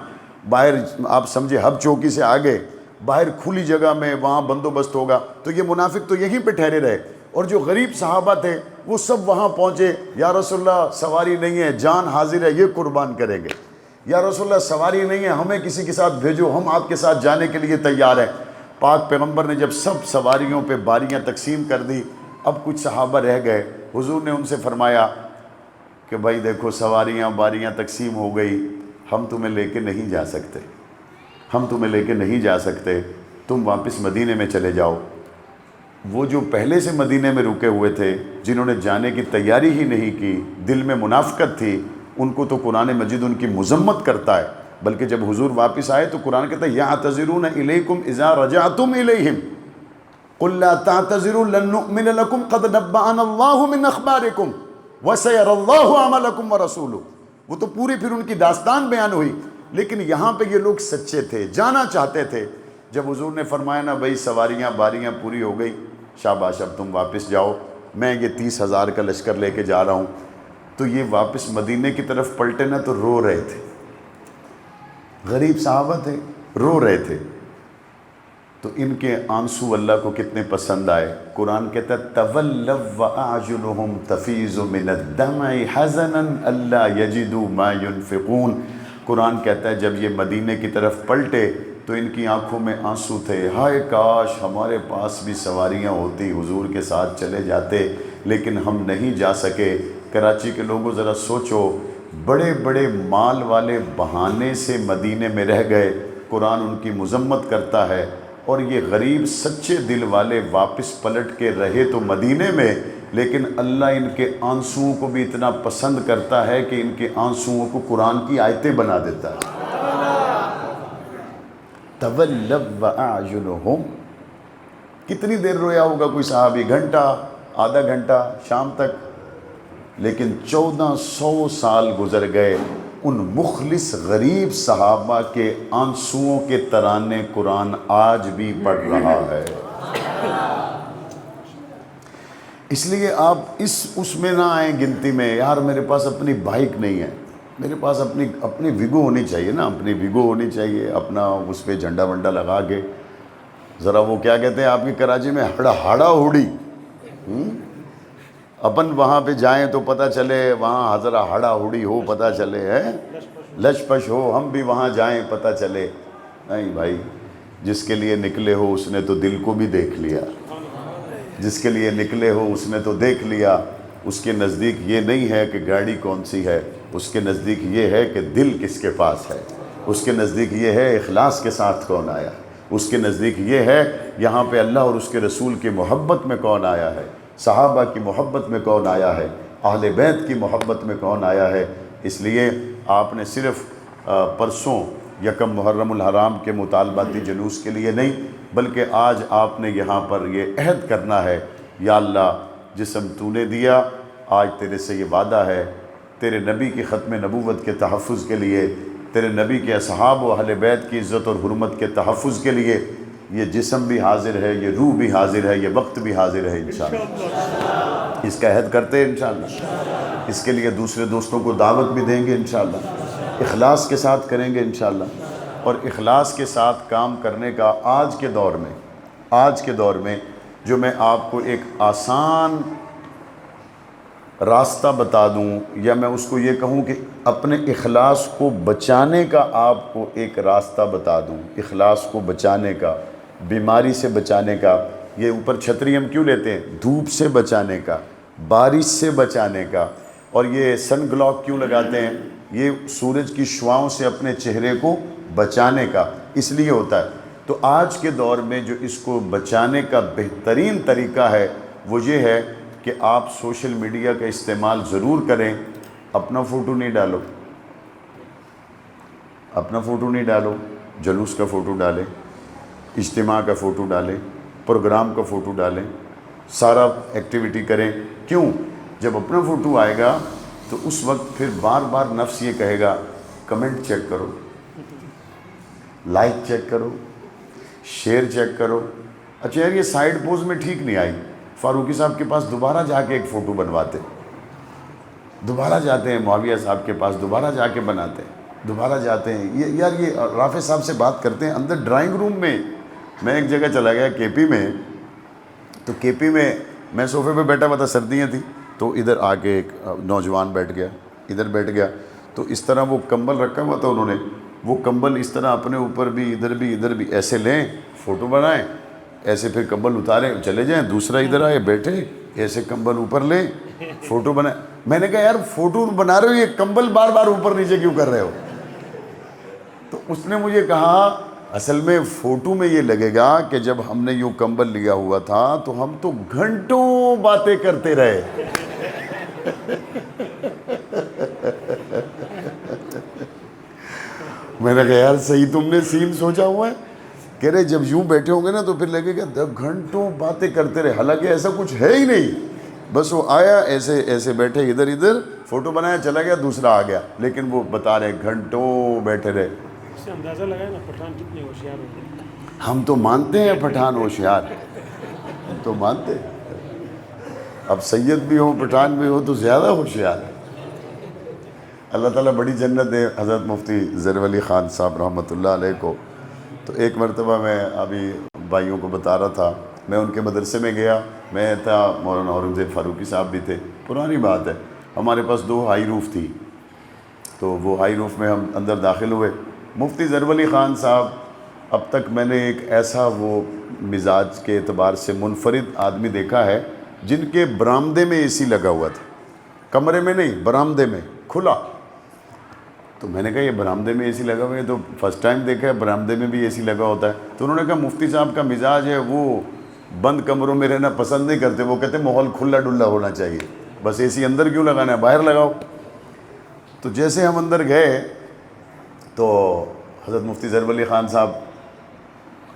باہر آپ سمجھے ہب چوکی سے آگے باہر کھلی جگہ میں وہاں بندوبست ہوگا، تو یہ منافق تو یہیں پہ ٹھہرے رہے، اور جو غریب صحابہ تھے وہ سب وہاں پہنچے، یا رسول اللہ سواری نہیں ہے، جان حاضر ہے، یہ قربان کریں گے، یا رسول اللہ سواری نہیں ہے، ہمیں کسی کے ساتھ بھیجو، ہم آپ کے ساتھ جانے کے لیے تیار ہیں۔ پاک پیغمبر نے جب سب سواریوں پہ باریاں تقسیم کر دی، اب کچھ صحابہ رہ گئے، حضور نے ان سے فرمایا کہ بھائی دیکھو سواریاں باریاں تقسیم ہو گئی، ہم تمہیں لے کے نہیں جا سکتے، تم واپس مدینے میں چلے جاؤ۔ وہ جو پہلے سے مدینے میں رکے ہوئے تھے، جنہوں نے جانے کی تیاری ہی نہیں کی، دل میں منافقت تھی، ان کو تو قرآن مجید ان کی مذمت کرتا ہے، بلکہ جب حضور واپس آئے تو قرآن کہتا ہے یعتذرون الیکم اذا رجعتم الیہم قل لا تعتذروا لن نؤمن لکم قد نبأنا اللہ من اخبارکم وسیری اللہ عملکم ورسولہ۔ وہ تو پوری پھر ان کی داستان بیان ہوئی، لیکن یہاں پہ یہ لوگ سچے تھے، جانا چاہتے تھے۔ جب حضور نے فرمایا نا بھائی سواریاں باریاں پوری ہو گئی، شاباش اب تم واپس جاؤ، میں یہ 30,000 کا لشکر لے کے جا رہا ہوں، تو یہ واپس مدینے کی طرف پلٹے نا تو رو رہے تھے، غریب صحابہ تھے، رو رہے تھے۔ تو ان کے آنسو اللہ کو کتنے پسند آئے۔ قرآن کہتا ہے تولوا واعینہم تفیض من الدمع حزنا الا یجدوا ما ينفقون۔ قرآن کہتا ہے جب یہ مدینے کی طرف پلٹے تو ان کی آنکھوں میں آنسو تھے، ہائے کاش ہمارے پاس بھی سواریاں ہوتی، حضور کے ساتھ چلے جاتے، لیکن ہم نہیں جا سکے۔ کراچی کے لوگوں ذرا سوچو، بڑے بڑے مال والے بہانے سے مدینے میں رہ گئے، قرآن ان کی مذمت کرتا ہے، اور یہ غریب سچے دل والے واپس پلٹ کے رہے تو مدینے میں، لیکن اللہ ان کے آنسوؤں کو بھی اتنا پسند کرتا ہے کہ ان کے آنسوؤں کو قرآن کی آیتیں بنا دیتا ہے۔ تولوا واعینہم، کتنی دیر رویا ہوگا کوئی صحابی؟ گھنٹہ، آدھا گھنٹہ، شام تک، لیکن 1400 سال گزر گئے، ان مخلص غریب صحابہ کے آنسوؤں کے ترانے قرآن آج بھی پڑھ رہا ہے۔ اس لیے آپ اس میں نہ آئیں گنتی میں، یار میرے پاس اپنی بائک نہیں ہے، میرے پاس اپنی ویگو ہونی چاہیے نا، اپنی ویگو ہونی چاہیے، اپنا اس پہ جھنڈا ونڈا لگا کے، ذرا وہ کیا کہتے ہیں آپ کی کراچی میں ہڑا ہوڑی، اپن وہاں پہ جائیں تو پتہ چلے وہاں ذرا ہڑا ہوڑی ہو، پتہ چلے ہے لش پش ہو، ہم بھی وہاں جائیں پتہ چلے۔ نہیں بھائی، جس کے لیے نکلے ہو اس نے تو دل کو بھی دیکھ لیا، جس کے لیے نکلے ہو اس نے تو دیکھ لیا۔ اس کے نزدیک یہ نہیں ہے کہ گاڑی کون سی ہے، اس کے نزدیک یہ ہے کہ دل کس کے پاس ہے، اس کے نزدیک یہ ہے اخلاص کے ساتھ کون آیا، اس کے نزدیک یہ ہے یہاں پہ اللہ اور اس کے رسول کی محبت میں کون آیا ہے، صحابہ کی محبت میں کون آیا ہے، اہل بیت کی محبت میں کون آیا ہے۔ اس لیے آپ نے صرف پرسوں یکم محرم الحرام کے مطالباتی جلوس کے لیے نہیں، بلکہ آج آپ نے یہاں پر یہ عہد کرنا ہے، یا اللہ جسم تو نے دیا، آج تیرے سے یہ وعدہ ہے، تیرے نبی کی ختم نبوت کے تحفظ کے لیے، تیرے نبی کے اصحاب و اہل بیت کی عزت اور حرمت کے تحفظ کے لیے، یہ جسم بھی حاضر ہے، یہ روح بھی حاضر ہے، یہ وقت بھی حاضر ہے انشاءاللہ۔ اس کا عہد کرتے ہیں انشاءاللہ، اس کے لیے دوسرے دوستوں کو دعوت بھی دیں گے انشاءاللہ، اخلاص کے ساتھ کریں گے انشاءاللہ۔ اور اخلاص کے ساتھ کام کرنے کا آج کے دور میں جو میں آپ کو ایک آسان راستہ بتا دوں، یا میں اس کو یہ کہوں کہ اپنے اخلاص کو بچانے کا آپ کو ایک راستہ بتا دوں، اخلاص کو بچانے کا، بیماری سے بچانے کا۔ یہ اوپر چھتری ہم کیوں لیتے ہیں؟ دھوپ سے بچانے کا، بارش سے بچانے کا۔ اور یہ سن گلاک کیوں لگاتے ہیں؟ یہ سورج کی شعاؤں سے اپنے چہرے کو بچانے کا، اس لیے ہوتا ہے۔ تو آج کے دور میں جو اس کو بچانے کا بہترین طریقہ ہے وہ یہ ہے کہ آپ سوشل میڈیا کا استعمال ضرور کریں، اپنا فوٹو نہیں ڈالو، اپنا فوٹو نہیں ڈالو، جلوس کا فوٹو ڈالیں، اجتماع کا فوٹو ڈالیں، پروگرام کا فوٹو ڈالیں، سارا ایکٹیویٹی کریں۔ کیوں؟ جب اپنا فوٹو آئے گا تو اس وقت پھر بار بار نفس یہ کہے گا کمنٹ چیک کرو، لائک چیک کرو، شیئر چیک کرو۔ اچھا یار یہ سائیڈ پوز میں ٹھیک نہیں آئی، فاروقی صاحب کے پاس دوبارہ جا کے ایک فوٹو بنواتے، دوبارہ جاتے ہیں معاویہ صاحب کے پاس، دوبارہ جا کے بناتے ہیں، دوبارہ جاتے ہیں۔ یہ رافع صاحب سے بات کرتے ہیں اندر ڈرائنگ روم میں۔ میں ایک جگہ چلا گیا کے پی میں، تو کے پی میں میں صوفے پہ بیٹھا ہوا تھا، سردیاں تھیں، تو ادھر آ کے ایک نوجوان بیٹھ گیا، ادھر بیٹھ گیا، تو اس طرح وہ کمبل رکھا ہوا تھا انہوں نے، وہ کمبل اس طرح اپنے اوپر بھی ادھر بھی ایسے لیں، فوٹو بنائیں، ایسے پھر کمبل اتاریں چلے جائیں، دوسرا ادھر آئے بیٹھے، ایسے کمبل اوپر لیں، فوٹو بنائیں۔ میں نے کہا یار فوٹو بنا رہے ہو، یہ کمبل بار بار اوپر نیچے کیوں کر رہے ہو؟ تو اس نے مجھے کہا اصل میں فوٹو میں یہ لگے گا کہ جب ہم نے یوں کمبل لیا ہوا تھا تو ہم تو گھنٹوں باتیں کرتے رہے. میں نے کہا یار صحیح تم نے سین سوچا ہوا ہے. کہہ رہے جب یوں بیٹھے ہوں گے نا تو پھر لگے گا گھنٹوں باتیں کرتے رہے, حالانکہ ایسا کچھ ہے ہی نہیں. بس وہ آیا ایسے ایسے بیٹھے ادھر ادھر, فوٹو بنایا چلا گیا, دوسرا آ گیا, لیکن وہ بتا رہے گھنٹوں بیٹھے رہے. اس سے اندازہ لگایا نا پٹھان کتنے ہوشیار ہوتے ہیں. ہم تو مانتے ہیں پٹھان ہوشیار, ہم تو مانتے ہیں. اب سید بھی ہو پٹھان بھی ہو تو زیادہ ہوشیار ہے. اللہ تعالیٰ بڑی جنت دے حضرت مفتی ظہیر علی خان صاحب رحمۃ اللہ علیہ کو. تو ایک مرتبہ میں ابھی بھائیوں کو بتا رہا تھا, میں ان کے مدرسے میں گیا, میں تھا, مولانا اورنگزیب فاروقی صاحب بھی تھے. پرانی بات ہے, ہمارے پاس 2 ہائی روف تھی, تو وہ ہائی روف میں ہم اندر داخل ہوئے. مفتی ظہیر علی خان صاحب, اب تک میں نے ایک ایسا وہ مزاج کے اعتبار سے منفرد آدمی دیکھا ہے جن کے برآمدے میں اے سی لگا ہوا تھا, کمرے میں نہیں, برآمدے میں کھلا. تو میں نے کہا یہ برآمدے میں اے سی لگا ہوا ہے, تو فرسٹ ٹائم دیکھا ہے برآمدے میں بھی اے سی لگا ہوتا ہے. تو انہوں نے کہا مفتی صاحب کا مزاج ہے وہ بند کمروں میں رہنا پسند نہیں کرتے, وہ کہتے ماحول کھلا ڈلا ہونا چاہیے, بس اے سی اندر کیوں لگانا ہے, باہر لگاؤ. تو جیسے ہم اندر گئے تو حضرت مفتی ظہیر علی خان صاحب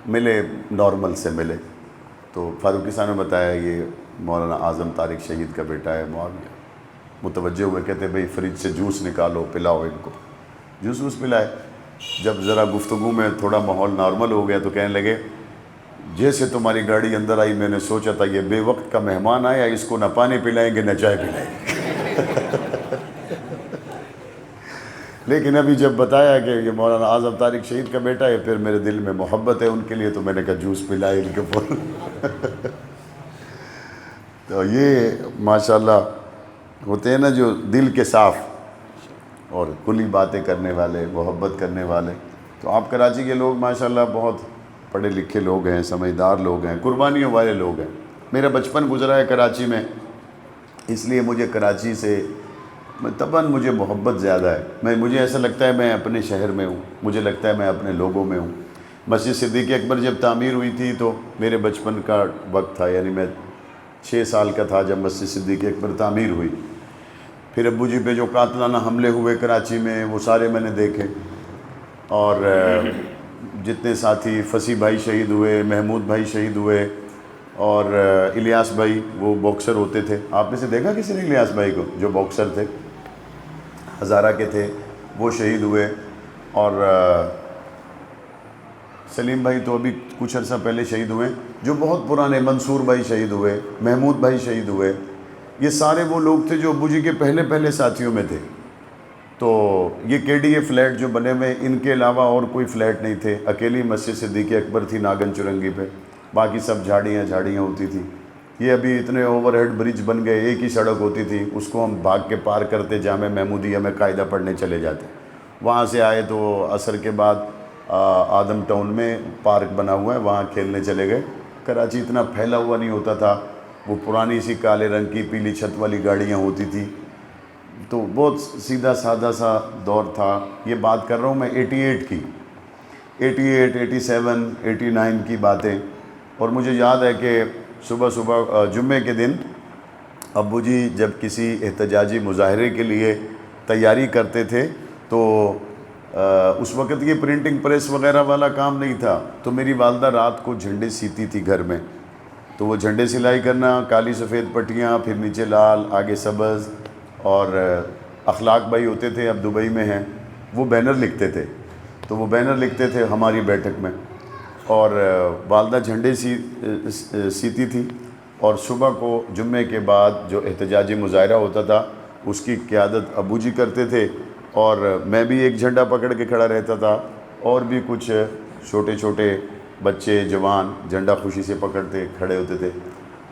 ملے, نارمل سے ملے. تو فاروقی صاحب نے بتایا یہ مولانا اعظم طارق شہید کا بیٹا ہے معاویہ. متوجہ ہوئے, کہتے بھئی فریج سے جوس نکالو پلاؤ ان کو. جوس ووس پلائے. جب ذرا گفتگو میں تھوڑا ماحول نارمل ہو گیا تو کہنے لگے جیسے تمہاری گاڑی اندر آئی میں نے سوچا تھا یہ بے وقت کا مہمان آیا, اس کو نہ پانی پلائیں گے نہ چائے پلائیں گے. لیکن ابھی جب بتایا کہ یہ مولانا اعظم طارق شہید کا بیٹا ہے, پھر میرے دل میں محبت ہے ان کے لیے, تو میں نے کہا جوس پلائے ان کے پر. تو یہ ماشاءاللہ ہوتے ہیں نا جو دل کے صاف اور کھلی باتیں کرنے والے, محبت کرنے والے. تو آپ کراچی کے لوگ ماشاءاللہ بہت پڑھے لکھے لوگ ہیں, سمجھدار لوگ ہیں, قربانیوں والے لوگ ہیں. میرا بچپن گزرا ہے کراچی میں, اس لیے مجھے کراچی سے طبعاً مجھے محبت زیادہ ہے. مجھے ایسا لگتا ہے میں اپنے شہر میں ہوں, مجھے لگتا ہے میں اپنے لوگوں میں ہوں. مسجد صدیق اکبر جب تعمیر ہوئی تھی تو میرے بچپن کا وقت تھا, یعنی میں 6 سال کا تھا جب مسجد صدیق اکبر تعمیر ہوئی. پھر ابو جی پہ جو قاتلانہ حملے ہوئے کراچی میں وہ سارے میں نے دیکھے, اور جتنے ساتھی, فصیح بھائی شہید ہوئے, محمود بھائی شہید ہوئے, اور الیاس بھائی وہ باکسر ہوتے تھے. آپ میں سے دیکھا کسی نے الیاس بھائی کو جو باکسر تھے, ہزارہ کے تھے, وہ شہید ہوئے. اور سلیم بھائی تو ابھی کچھ عرصہ پہلے شہید ہوئے, جو بہت پرانے, منصور بھائی شہید ہوئے, محمود بھائی شہید ہوئے. یہ سارے وہ لوگ تھے جو ابو جی کے پہلے ساتھیوں میں تھے. تو یہ کے ڈی اے فلیٹ جو بنے ہوئے, ان کے علاوہ اور کوئی فلیٹ نہیں تھے. اکیلی مسجد صدیق اکبر تھی ناگن چرنگی پہ, باقی سب جھاڑیاں ہوتی تھی. یہ ابھی اتنے اوور ہیڈ برج بن گئے, ایک ہی سڑک ہوتی تھی, اس کو ہم بھاگ کے پار کرتے, جامع محمودیہ میں قاعدہ پڑھنے چلے جاتے. وہاں سے آئے تو عصر کے بعد آدم ٹاؤن میں پارک بنا ہوا ہے, وہاں کھیلنے چلے گئے. کراچی اتنا پھیلا ہوا نہیں ہوتا تھا, وہ پرانی سی کالے رنگ کی پیلی چھت والی گاڑیاں ہوتی تھی. تو بہت سیدھا سادہ سا دور تھا. یہ بات کر رہا ہوں میں 88 کی, 88, 87, 89 کی باتیں. اور مجھے یاد ہے کہ صبح جمعے کے دن ابو جی جب کسی احتجاجی مظاہرے کے لیے تیاری کرتے تھے تو اس وقت یہ پرنٹنگ پریس وغیرہ والا کام نہیں تھا, تو میری والدہ رات کو جھنڈے سیتی تھی گھر میں. تو وہ جھنڈے سلائی کرنا, کالی سفید پٹیاں, پھر نیچے لال, آگے سبز. اور اخلاق بھائی ہوتے تھے, اب دبئی میں ہیں, وہ بینر لکھتے تھے. تو وہ بینر لکھتے تھے ہماری بیٹھک میں, اور والدہ جھنڈے سیتی تھی. اور صبح کو جمعے کے بعد جو احتجاجی مظاہرہ ہوتا تھا اس کی قیادت ابو جی کرتے تھے, اور میں بھی ایک جھنڈا پکڑ کے کھڑا رہتا تھا, اور بھی کچھ چھوٹے چھوٹے بچے جوان جھنڈا خوشی سے پکڑتے کھڑے ہوتے تھے.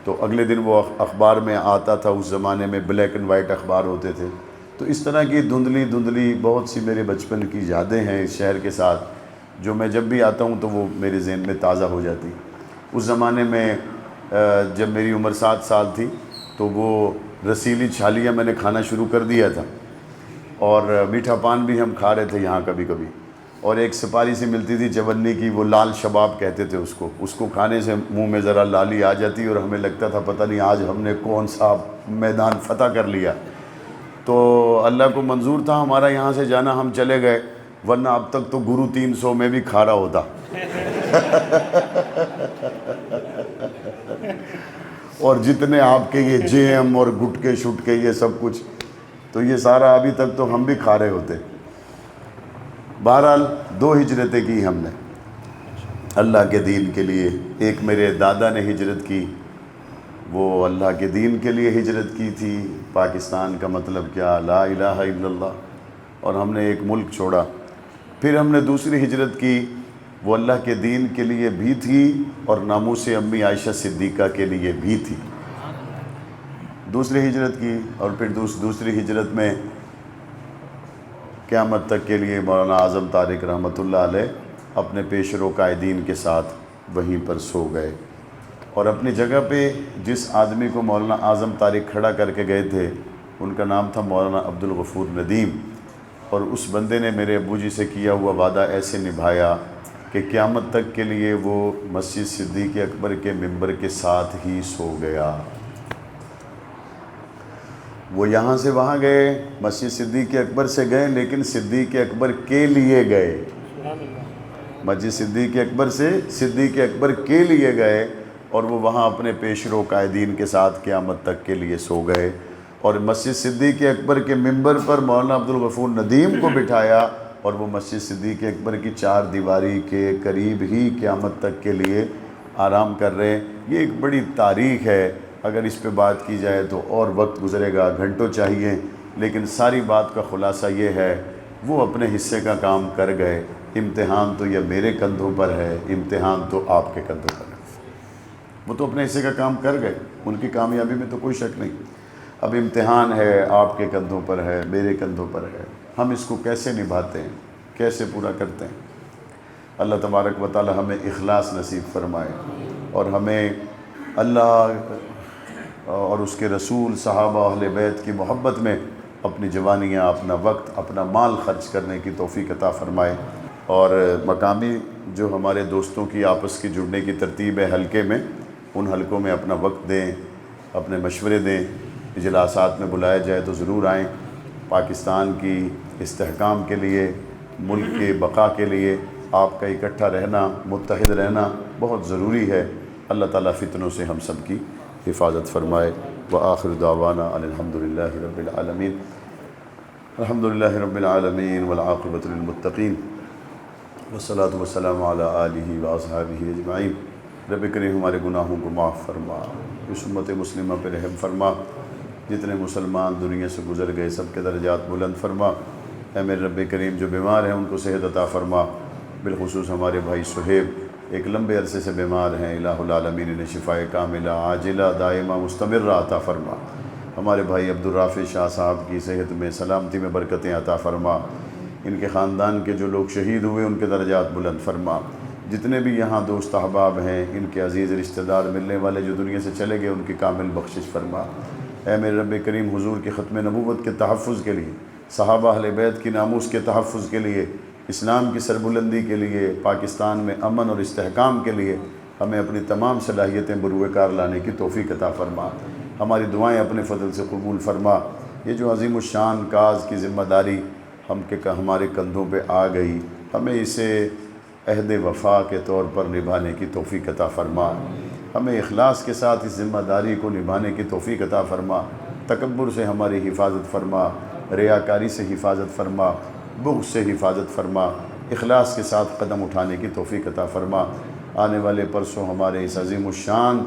تو اگلے دن وہ اخبار میں آتا تھا, اس زمانے میں بلیک اینڈ وائٹ اخبار ہوتے تھے. تو اس طرح کی دھندلی بہت سی میرے بچپن کی یادیں ہیں اس شہر کے ساتھ, جو میں جب بھی آتا ہوں تو وہ میرے ذہن میں تازہ ہو جاتی. اس زمانے میں جب میری عمر 7 سال تھی تو وہ رسیلی چھالیاں میں نے کھانا شروع کر دیا تھا, اور میٹھا پان بھی ہم کھا رہے تھے یہاں کبھی کبھی. اور ایک سپاری سی ملتی تھی چونی کی، وہ لال شباب کہتے تھے اس کو کھانے سے منہ میں ذرا لالی آ جاتی اور ہمیں لگتا تھا پتہ نہیں آج ہم نے کون سا میدان فتح کر لیا۔ تو اللہ کو منظور تھا ہمارا یہاں سے جانا، ہم چلے گئے، ورنہ اب تک تو گرو 300 میں بھی کھا رہا ہوتا۔ اور جتنے آپ کے یہ جیم اور گٹکے شٹکے یہ سب کچھ، تو یہ سارا ابھی تک تو ہم بھی کھا رہے ہوتے۔ بہرحال 2 ہجرتیں کی ہم نے اللہ کے دین کے لیے۔ ایک میرے دادا نے ہجرت کی، وہ اللہ کے دین کے لیے ہجرت کی تھی۔ پاکستان کا مطلب کیا، لا الہ الا اللہ، اور ہم نے ایک ملک چھوڑا۔ پھر ہم نے دوسری ہجرت کی، وہ اللہ کے دین کے لیے بھی تھی اور ناموس امی عائشہ صدیقہ کے لیے بھی تھی۔ دوسری ہجرت کی، اور پھر دوسری ہجرت میں قیامت تک کے لیے مولانا اعظم طارق رحمۃ اللہ علیہ اپنے پیشرو قائدین کے ساتھ وہیں پر سو گئے۔ اور اپنی جگہ پہ جس آدمی کو مولانا اعظم طارق کھڑا کر کے گئے تھے، ان کا نام تھا مولانا عبدالغفور ندیم، اور اس بندے نے میرے ابو جی سے کیا ہوا وعدہ ایسے نبھایا کہ قیامت تک کے لیے وہ مسجد صدیق اکبر کے ممبر کے ساتھ ہی سو گیا۔ وہ یہاں سے وہاں گئے، مسجد صدیق اکبر سے گئے، لیکن صدیق اکبر کے لیے گئے۔ مسجد صدیق اکبر سے صدیق اکبر کے لیے گئے، اور وہ وہاں اپنے پیشرو قائدین کے ساتھ قیامت تک کے لیے سو گئے۔ اور مسجد صدیق اکبر کے ممبر پر مولانا عبدالغفور ندیم کو بٹھایا، اور وہ مسجد صدیق اکبر کی 4 دیواری کے قریب ہی قیامت تک کے لیے آرام کر رہے ہیں۔ یہ ایک بڑی تاریخ ہے، اگر اس پہ بات کی جائے تو اور وقت گزرے گا، گھنٹوں چاہیے، لیکن ساری بات کا خلاصہ یہ ہے، وہ اپنے حصے کا کام کر گئے۔ امتحان تو یہ میرے کندھوں پر ہے، امتحان تو آپ کے کندھوں پر ہے۔ وہ تو اپنے حصے کا کام کر گئے، ان کی کامیابی میں تو کوئی شک نہیں۔ اب امتحان ہے، آپ کے کندھوں پر ہے، میرے کندھوں پر ہے، ہم اس کو کیسے نبھاتے ہیں، کیسے پورا کرتے ہیں۔ اللہ تبارک و تعالی ہمیں اخلاص نصیب فرمائے، اور ہمیں اللہ اور اس کے رسول، صحابہ، اہل بیت کی محبت میں اپنی جوانیاں، اپنا وقت، اپنا مال خرچ کرنے کی توفیق عطا فرمائے۔ اور مقامی جو ہمارے دوستوں کی آپس کی جڑنے کی ترتیب ہے حلقے میں، ان حلقوں میں اپنا وقت دیں، اپنے مشورے دیں، اجلاسات میں بلایا جائے تو ضرور آئیں۔ پاکستان کی استحکام کے لیے، ملک کے بقا کے لیے آپ کا اکٹھا رہنا، متحد رہنا بہت ضروری ہے۔ اللہ تعالیٰ فتنوں سے ہم سب کی حفاظت فرمائے۔ وآخر دعوانا ان الحمدللہ رب العالمین، الحمدللہ رب العالمین والعاقبۃ للمتقین، والصلاۃ والسلام علی آلہ واصحابہ اجمعین۔ رب کریم ہمارے گناہوں کو معاف فرما، اس امت مسلمہ پہ رحم فرما، جتنے مسلمان دنیا سے گزر گئے سب کے درجات بلند فرما۔ اے میرے رب کریم جو بیمار ہیں ان کو صحت عطا فرما، بالخصوص ہمارے بھائی صہیب ایک لمبے عرصے سے بیمار ہیں، الہ العالمین انہیں شفائے کاملہ عاجلہ دائمہ مستمرہ عطا فرما۔ ہمارے بھائی عبدالرافع شاہ صاحب کی صحت میں، سلامتی میں برکتیں عطا فرما۔ ان کے خاندان کے جو لوگ شہید ہوئے ان کے درجات بلند فرما۔ جتنے بھی یہاں دوست احباب ہیں، ان کے عزیز رشتہ دار ملنے والے جو دنیا سے چلے گئے، ان کی کامل بخشش فرما۔ اے میرے رب کریم حضور کے ختم نبوت کے تحفظ کے لیے، صحابہ اہل بیت کی ناموس کے تحفظ کے لیے، اسلام کی سربلندی کے لیے، پاکستان میں امن اور استحکام کے لیے ہمیں اپنی تمام صلاحیتیں بروئے کار لانے کی توفیق عطا فرما۔ ہماری دعائیں اپنے فضل سے قبول فرما۔ یہ جو عظیم الشان کاز کی ذمہ داری ہمارے کندھوں پہ آ گئی، ہمیں اسے عہد وفا کے طور پر نبھانے کی توفیق عطا فرما۔ ہمیں اخلاص کے ساتھ اس ذمہ داری کو نبھانے کی توفیق عطا فرما۔ تکبر سے ہماری حفاظت فرما، ریاکاری سے حفاظت فرما، بغض سے حفاظت فرما، اخلاص کے ساتھ قدم اٹھانے کی توفیق عطا فرما۔ آنے والے پرسوں ہمارے اس عظیم الشان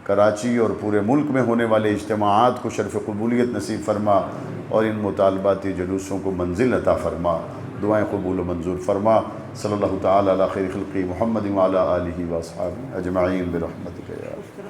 کراچی اور پورے ملک میں ہونے والے اجتماعات کو شرف قبولیت نصیب فرما، اور ان مطالباتی جلوسوں کو منزل عطا فرما۔ دعائیں قبول و منظور فرما۔ صلی اللہ تعالی علی خیر خلقی محمد وعلی آلہ واصحابہ اجمعین برحمتک یا